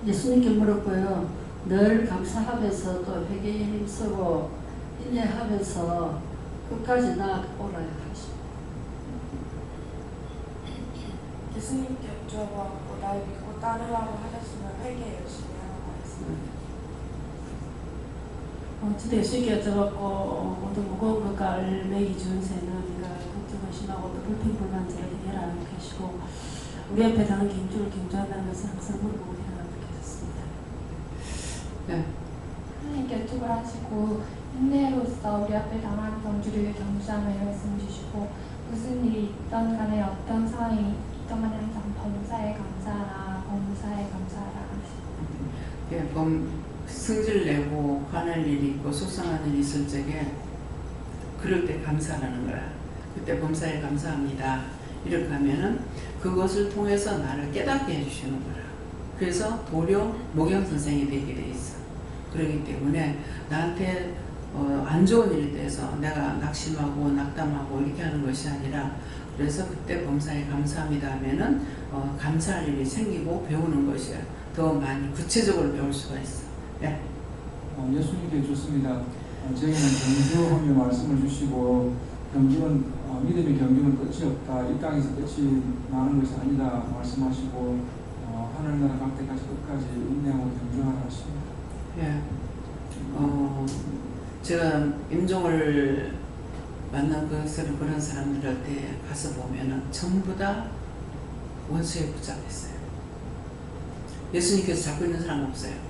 예수님께 물었고요. 늘 감사하면서 또 회개에 힘쓰고 인내하면서 끝까지 나아오라 하십니다. 예수님께 여쭤보고 날 믿고 따르라고 하셨으면 회개 열심히 하라고 했습니다. 저도 예수님께 여쭤봤고 모두 무거운 것과 얽매이기 좋은 새는 우리가 걱정을 심하고 또 불평불만 자를 해결하고 계시고 우리 앞에 당한 경주를 경주한다는 것을 항상 물어보고 해라고 계셨습니다. 네. 하나님께 여쭈을 하시고 인내로서 우리 앞에 당한 경주를 경주하며 말씀 주시고 무슨 일이 있던 간에 어떤 상황이 있던 간에 항상 범사에 감사하라 범사에 감사하라 하십니다. 예, 승질 내고 화낼 일이 있고 속상한 일이 있을 적에 그럴 때 감사하는 거야. 그때 범사에 감사합니다. 이렇게 하면은 그것을 통해서 나를 깨닫게 해주시는 거라. 그래서 도료 목양 선생이 되게 돼 있어. 그렇기 때문에 나한테 안 좋은 일이 돼서 내가 낙심하고 낙담하고 이렇게 하는 것이 아니라 그래서 그때 범사에 감사합니다 하면은 감사할 일이 생기고 배우는 것이야. 더 많이 구체적으로 배울 수가 있어. 네. 예수님께 좋습니다. 저희는 경주하며 말씀을 주시고 경주는 믿음의 경주는 끝이 없다. 이 땅에서 끝이 나는 것이 아니다 말씀하시고 하늘나라 갈 때까지 끝까지 인내하고 경주하라 하십니다. 예. 제가 임종을 만난 것은 그런 사람들한테 가서 보면은 전부 다 원수에 붙잡혔어요. 예수님께서 잡고 있는 사람 없어요.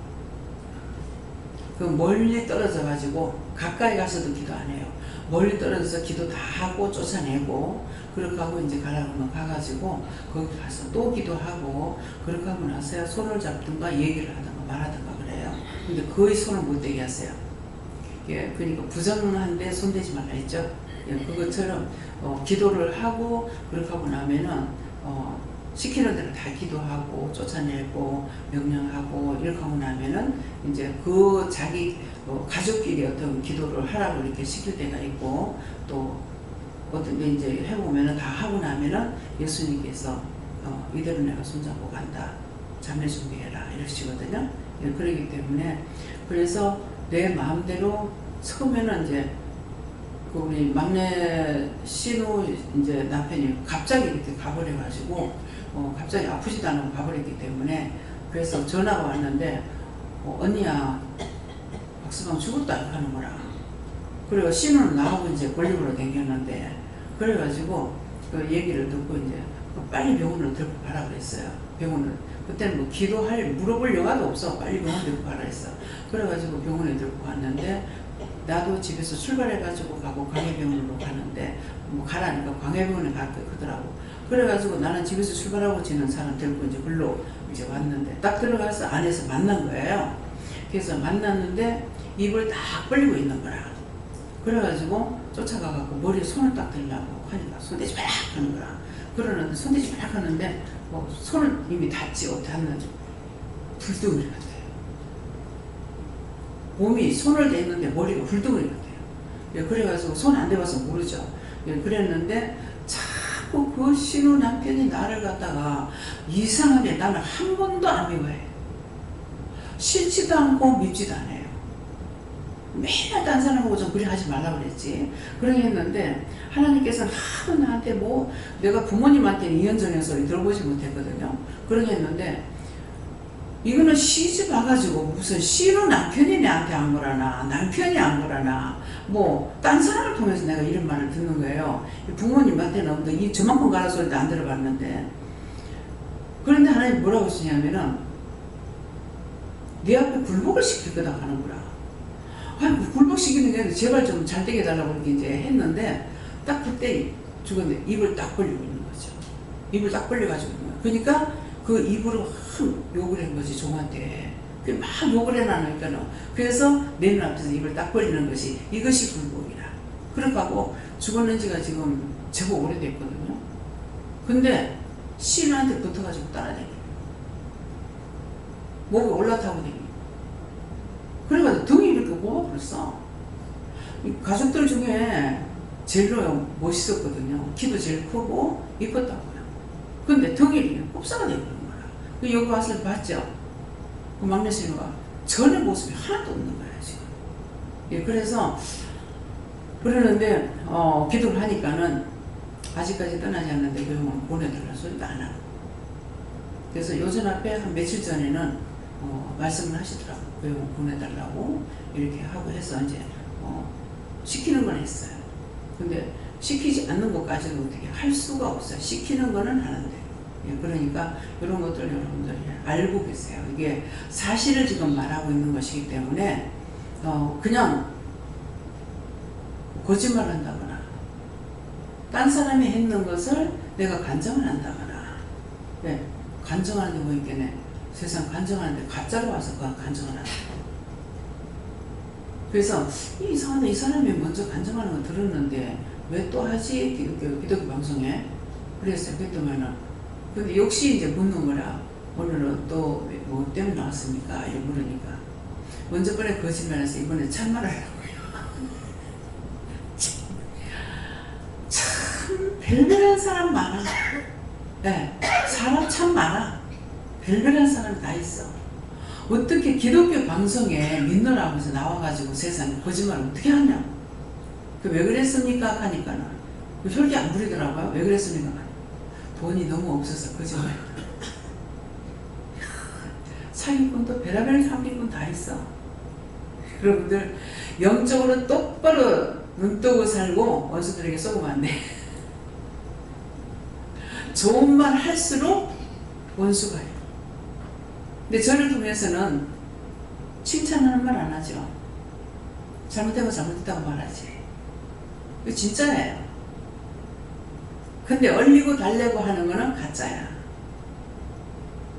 그 멀리 떨어져 가지고 가까이 가서도 기도 안 해요. 멀리 떨어져서 기도 다 하고 쫓아내고 그렇게 하고 이제 가라고 가가지고 거기 가서 또 기도하고 그렇게 하고 나서야 손을 잡든가 얘기를 하든가 말하든가 그래요. 근데 거의 손을 못 대게 하세요. 예, 그러니까 부정한데 손대지 말라 했죠. 예, 그것처럼 기도를 하고 그렇게 하고 나면은 시키는 대로 다 기도하고 쫓아내고 명령하고 이렇게 하고 나면은 이제 그 자기 가족끼리 어떤 기도를 하라고 이렇게 시킬 때가 있고 또 어떤 게 이제 해보면은 다 하고 나면은 예수님께서 이대로 내가 손잡고 간다. 자매 준비해라 이러시거든요. 예, 그러기 때문에 그래서 내 마음대로 처음에는 이제 그 우리 막내 신우 이제 남편이 갑자기 이렇게 가버려가지고 갑자기 아프지도 않고 가버렸기 때문에 그래서 전화가 왔는데 언니야 박수방 죽었다 하는 거라. 그리고 신우는 나하고 이제 권력으로 댕겼는데 그래가지고 그 얘기를 듣고 이제 빨리 병원으로 들고 가라 그랬어요. 병원을 그때는 뭐 기도할 물어볼 여가도 없어. 빨리 병원 들고 가라 했어. 그래가지고 병원에 들고 갔는데 나도 집에서 출발해가지고 가고 광해병원으로 가는데 뭐 가라니까 광해병원에 갈 거 그러더라고. 그래가지고 나는 집에서 출발하고 지는 사람 들고 이제 글로 이제 왔는데 딱 들어가서 안에서 만난 거예요. 그래서 만났는데 입을 딱 벌리고 있는 거라. 그래가지고 쫓아가갖고 머리에 손을 딱 들려고 하니까 손대지 마라 하는 거라. 그러는데 손대지 마라 하는데 뭐 손을 이미 닿지 닿는 불덩어리 같아요. 몸이 손을 댔는데 머리가 불덩어리 같아요. 예, 그래가지고 손 안 대봐서 모르죠. 예, 그랬는데 자꾸 그 신우 남편이 나를 갖다가 이상하게 나는 한 번도 안 미워해. 싫지도 않고 밉지도 않아요. 맨날 딴 사람하고 좀 그리 하지 말라고 그랬지. 그러게 했는데 하나님께서는 하도 나한테 뭐 내가 부모님한테는 이현정의 소리 들어보지 못했거든요. 그러게 했는데 이거는 시집 와가지고 무슨 신우 남편이 내한테 안 거라나 남편이 안 거라나 뭐 딴 사람을 통해서 내가 이런 말을 듣는 거예요. 부모님한테는 너 저만큼 가라 소리도 안 들어봤는데. 그런데 하나님 뭐라고 하시냐면은 네 앞에 굴복을 시킬 거다 하는 거라. 아이고 굴복시키는 게 아니라 제발 좀 잘 되게 해달라고 이렇게 이제 했는데 딱 그때 죽었는데 입을 딱 벌리고 있는 거죠. 입을 딱 벌려가지고 있는 거야. 그러니까 그 입으로 욕을 한 거지 종한테. 막 욕을 해놔니까는. 그래서 내 눈앞에서 입을 딱 벌리는 것이 이것이 굴복이라. 그렇게 하고 죽었는 지가 지금 제법 오래됐거든요. 근데 신우한테 붙어가지고 따라다니고 목에 올라타고 다니고 그래가지고 등이 이렇게 뽑아버렸어. 가족들 중에 제일로 멋있었거든요. 키도 제일 크고 이뻤다고요. 근데 등이 이렇게 꼽사가 되는 거야. 여기 와서 봤죠? 그 막내 신우가 전에 모습이 하나도 없는 거야 지금. 예, 그래서 그러는데 기도를 하니까는 아직까지 떠나지 않는데 그 형은 보내달라는 소리도 안 하고. 그래서 요즘 앞에 한 며칠 전에는 말씀을 하시더라고. 그 형은 보내달라고 이렇게 하고 해서 이제 시키는 건 했어요. 근데 시키지 않는 것까지는 어떻게 할 수가 없어요. 시키는 거는 하는데. 예, 그러니까 이런 것들 여러분들이 알고 계세요. 이게 사실을 지금 말하고 있는 것이기 때문에 그냥 거짓말 한다거나 딴 사람이 했는 것을 내가 간정을 한다거나 예, 간정하는 게 뭐 있겠네. 세상 간정하는데 가짜로 와서 그 간정을 한다. 그래서 이상하다. 이 사람이 먼저 간정하는 거 들었는데 왜 또 하지? 기독교 방송에 그랬어요. 그랬더니는 근데 역시 이제 묻는 거라. 오늘은 또 뭐 때문에 나왔습니까? 이렇게 물으니까 먼저 번에 거짓말해서 이번에 참말을 하라고요. 참 별별한 사람 많아. 네, 사람 참 많아. 별별한 사람 다 있어. 어떻게 기독교 방송에 믿노라 하면서 나와가지고 세상에 거짓말을 어떻게 하냐. 그 왜 그랬습니까? 하니까는 그 혈기 안 부리더라고요. 왜 그랬습니까? 돈이 너무 없어서 거짓말. 사기꾼도 별의별 사기꾼 다 있어. 여러분들 영적으로 똑바로 눈 뜨고 살고 원수들에게 쏘고만 안 돼. 좋은 말 할수록 원수가 해요. 근데 저를 통해서는 칭찬하는 말 안 하죠. 잘못되고 잘못했다고 말하지. 이거 진짜예요. 근데 얼리고 달래고 하는 거는 가짜야.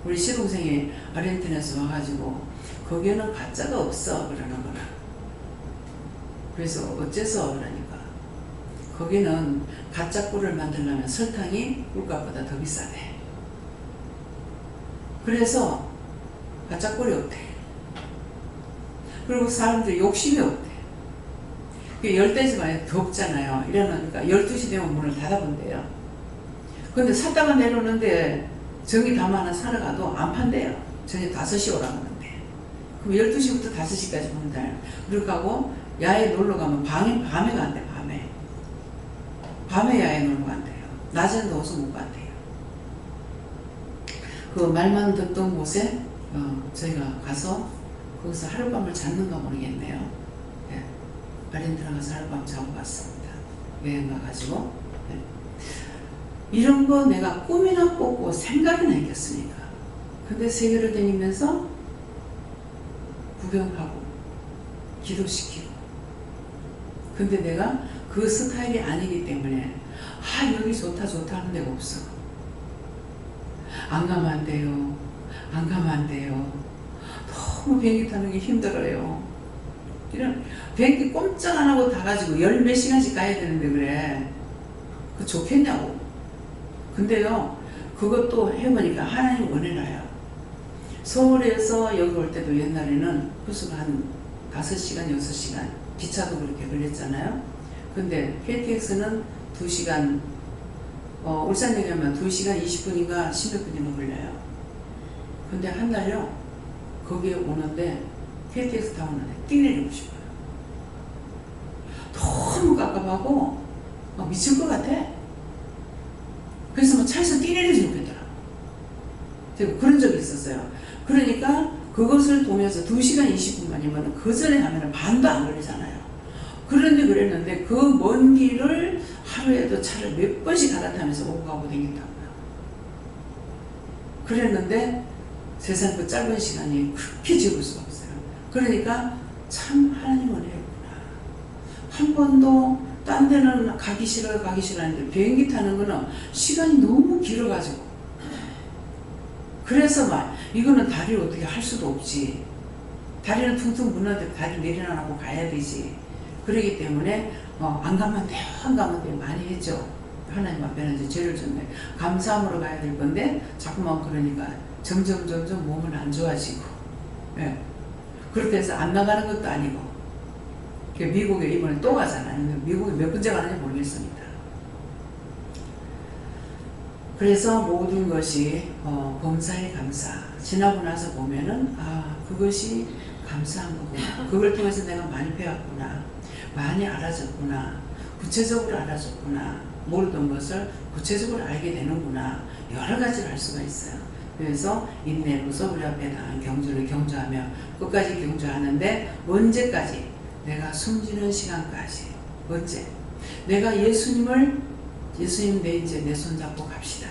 우리 시동생이 아르헨티나에서 와가지고 거기에는 가짜가 없어 그러는 거라. 그래서 어째서 그러니까 거기는 가짜 꿀을 만들려면 설탕이 꿀값보다 더 비싸대. 그래서 가짜 꿀이 없대. 그리고 사람들이 욕심이 없대. 열대지만 덥잖아요. 이러니까 12시 되면 문을 닫아본대요. 근데 샀다가 내려오는데 정이 담 하나 사러 가도 안 판대요. 저녁 5시 오라고 하는데. 그럼 12시부터 5시까지 문을 닫아요. 그리고 하고 야외 놀러 가면 밤에 간대. 밤에 야외 놀러 간대요. 낮에는 더워서 못 간대요. 그 말만 듣던 곳에 저희가 가서 거기서 하룻밤을 잤는가 모르겠네요. 네. 아르헨티나 가서 하룻밤 자고 갔습니다. 여행 가가지고. 네. 이런 거 내가 꿈이나 꿨고 생각이나 했겠습니까? 근데 세계를 다니면서 구경하고 기도시키고, 근데 내가 그 스타일이 아니기 때문에 여기 좋다 하는 데가 없어. 안 가면 안 돼요. 안 가면 안 돼요. 너무 비행기 타는 게 힘들어요. 이런 비행기 꼼짝 안 하고 다 가지고 열 몇 시간씩 가야 되는데 그래. 그 좋겠냐고. 근데요, 그것도 해보니까 하나님 원해라요. 서울에서 여기 올 때도 옛날에는 버스가 한 5시간, 6시간, 기차도 그렇게 걸렸잖아요. 근데 KTX는 2시간, 울산역에 가면 2시간 20분인가 10몇 분이나 걸려요. 근데 한 달요, 거기에 오는데 KTX 타고 오는데 뛰내리고 싶어요. 너무 깝깝하고 막 미칠 것 같아. 그래서 뭐 차에서 뛰내리지 못하더라. 제가 그런 적이 있었어요. 그러니까 그것을 보면서 2시간 20분만이면 그 전에 하면 반도 안 걸리잖아요. 그런데 그랬는데 그 먼 길을 하루에도 차를 몇 번씩 갈아타면서 오고 가고 다녔다고요. 그랬는데 세상 그 짧은 시간이 그렇게 지울 수가 없어요. 그러니까 참 하나님 은혜였구나. 한 번도 딴 데는 가기 싫어요 하는데 비행기 타는 거는 시간이 너무 길어가지고, 그래서 막 이거는 다리를 어떻게 할 수도 없지. 다리는 퉁퉁 무너져 다리 내려놔고 가야 되지. 그러기 때문에 안 가면 돼요, 안 가면 돼요 많이 했죠. 하나님 앞에는 이제 죄를 졌네. 감사함으로 가야 될 건데 자꾸만 그러니까 점점 몸은 안 좋아지고, 예. 그렇게 해서 안 나가는 것도 아니고, 미국에 이번에 또 가잖아요. 미국에 몇 번째 가는지 모르겠습니다. 그래서 모든 것이 범사에 감사. 지나고 나서 보면은 그것이 감사한 거구나. 그걸 통해서 내가 많이 배웠구나. 많이 알아졌구나. 구체적으로 알아졌구나. 모르던 것을 구체적으로 알게 되는구나. 여러 가지를 알 수가 있어요. 그래서 인내로서 우리 앞에 당한 경주를 경주하며 끝까지 경주하는데, 언제까지? 내가 숨지는 시간까지. 언제? 내가 예수님 내 손 잡고 갑시다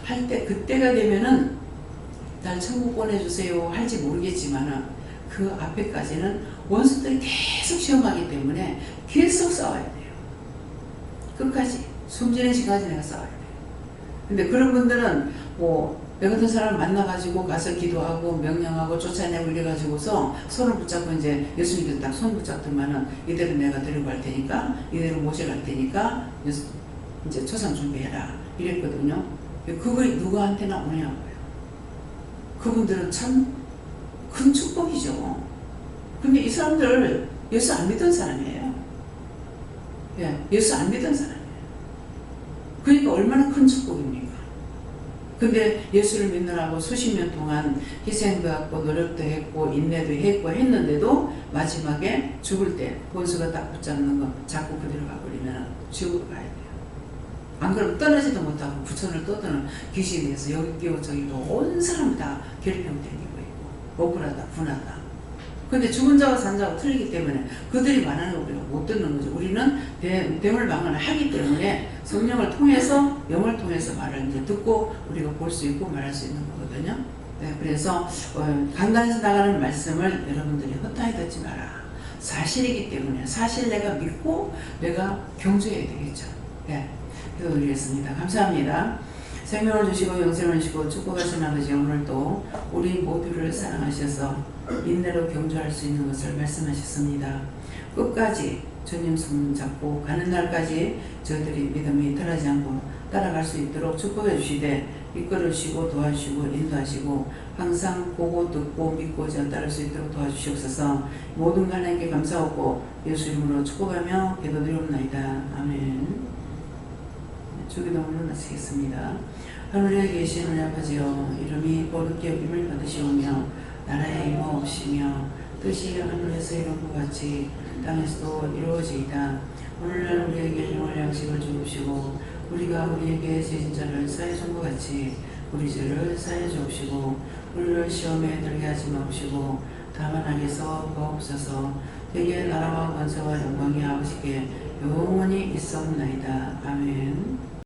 할 때, 그때가 되면은 날 천국 보내주세요 할지 모르겠지만은 그 앞에까지는 원수들이 계속 시험하기 때문에 계속 싸워야 돼요. 끝까지 숨지는 시간까지 내가 싸워야 돼요. 근데 그런 분들은 내 같은 사람을 만나가지고 가서 기도하고 명령하고 쫓아내고 이래가지고서 손을 붙잡고 이제 예수님께서 딱 손 붙잡더만은 이대로 내가 데리고 갈 테니까, 이대로 모셔갈 테니까 이제 초상 준비해라 이랬거든요. 그거 누구한테나 오냐고요. 그분들은 참 큰 축복이죠. 근데 이 사람들 예수 안 믿던 사람이에요. 예, 예수 안 믿던 사람이에요. 그러니까 얼마나 큰 축복입니까? 근데 예수를 믿느라고 수십 년 동안 희생도 했고 노력도 했고 인내도 했고 했는데도 마지막에 죽을 때 원수가 딱 붙잡는 거 자꾸 그대로 가버리면 지옥으로 가야 돼요. 안 그러면 떠나지도 못하고 부천을 떠드는 귀신이 돼서 여기 끼고 저기 온 사람 다 괴롭히고 다니고 있고 억울하다 분하다. 근데 죽은 자와 산 자가 틀리기 때문에 그들이 말하는 거 우리가 못 듣는 거죠. 우리는 대물방언을 하기 때문에 성령을 통해서, 영을 통해서 말을 이제 듣고 우리가 볼 수 있고 말할 수 있는 거거든요. 네, 그래서 강단에서 나가는 말씀을 여러분들이 헛하게 듣지 마라. 사실이기 때문에 사실 내가 믿고 내가 경주해야 되겠죠. 네, 기도드리겠습니다. 감사합니다. 생명을 주시고 영생을 주시고 축복하신 아버지, 오늘도 우리 모두를 사랑하셔서 인내로 경주할 수 있는 것을 말씀하셨습니다. 끝까지 주님 손 잡고 가는 날까지 저희들이 믿음이 떨어지지 않고 따라갈 수 있도록 축복해 주시되 이끌으시고 도와주시고 인도하시고 항상 보고 듣고 믿고 따를 수 있도록 도와주시옵소서. 모든 하나님께 감사하고 예수 이름으로 축복하며 기도드리옵나이다. 아멘. 주기도문을 마치겠습니다. 하늘에 계신 우리 아버지여, 이름이 거룩히 여김을 받으시오며 나라의 임하옵시며 뜻이 하늘에서 이룬 것 같이 땅에서도 이루어지이다. 오늘날 우리에게 일용할 양식을 주옵시고 우리가 우리에게 죄진 자를 사해 준 것 같이 우리 죄를 사해 주옵시고 우리를 시험에 들게 하지 마옵시고 다만 악에서 구하옵소서. 되게 나라와 권세와 영광이 아버지께 영원히 있사옵나이다. 아멘.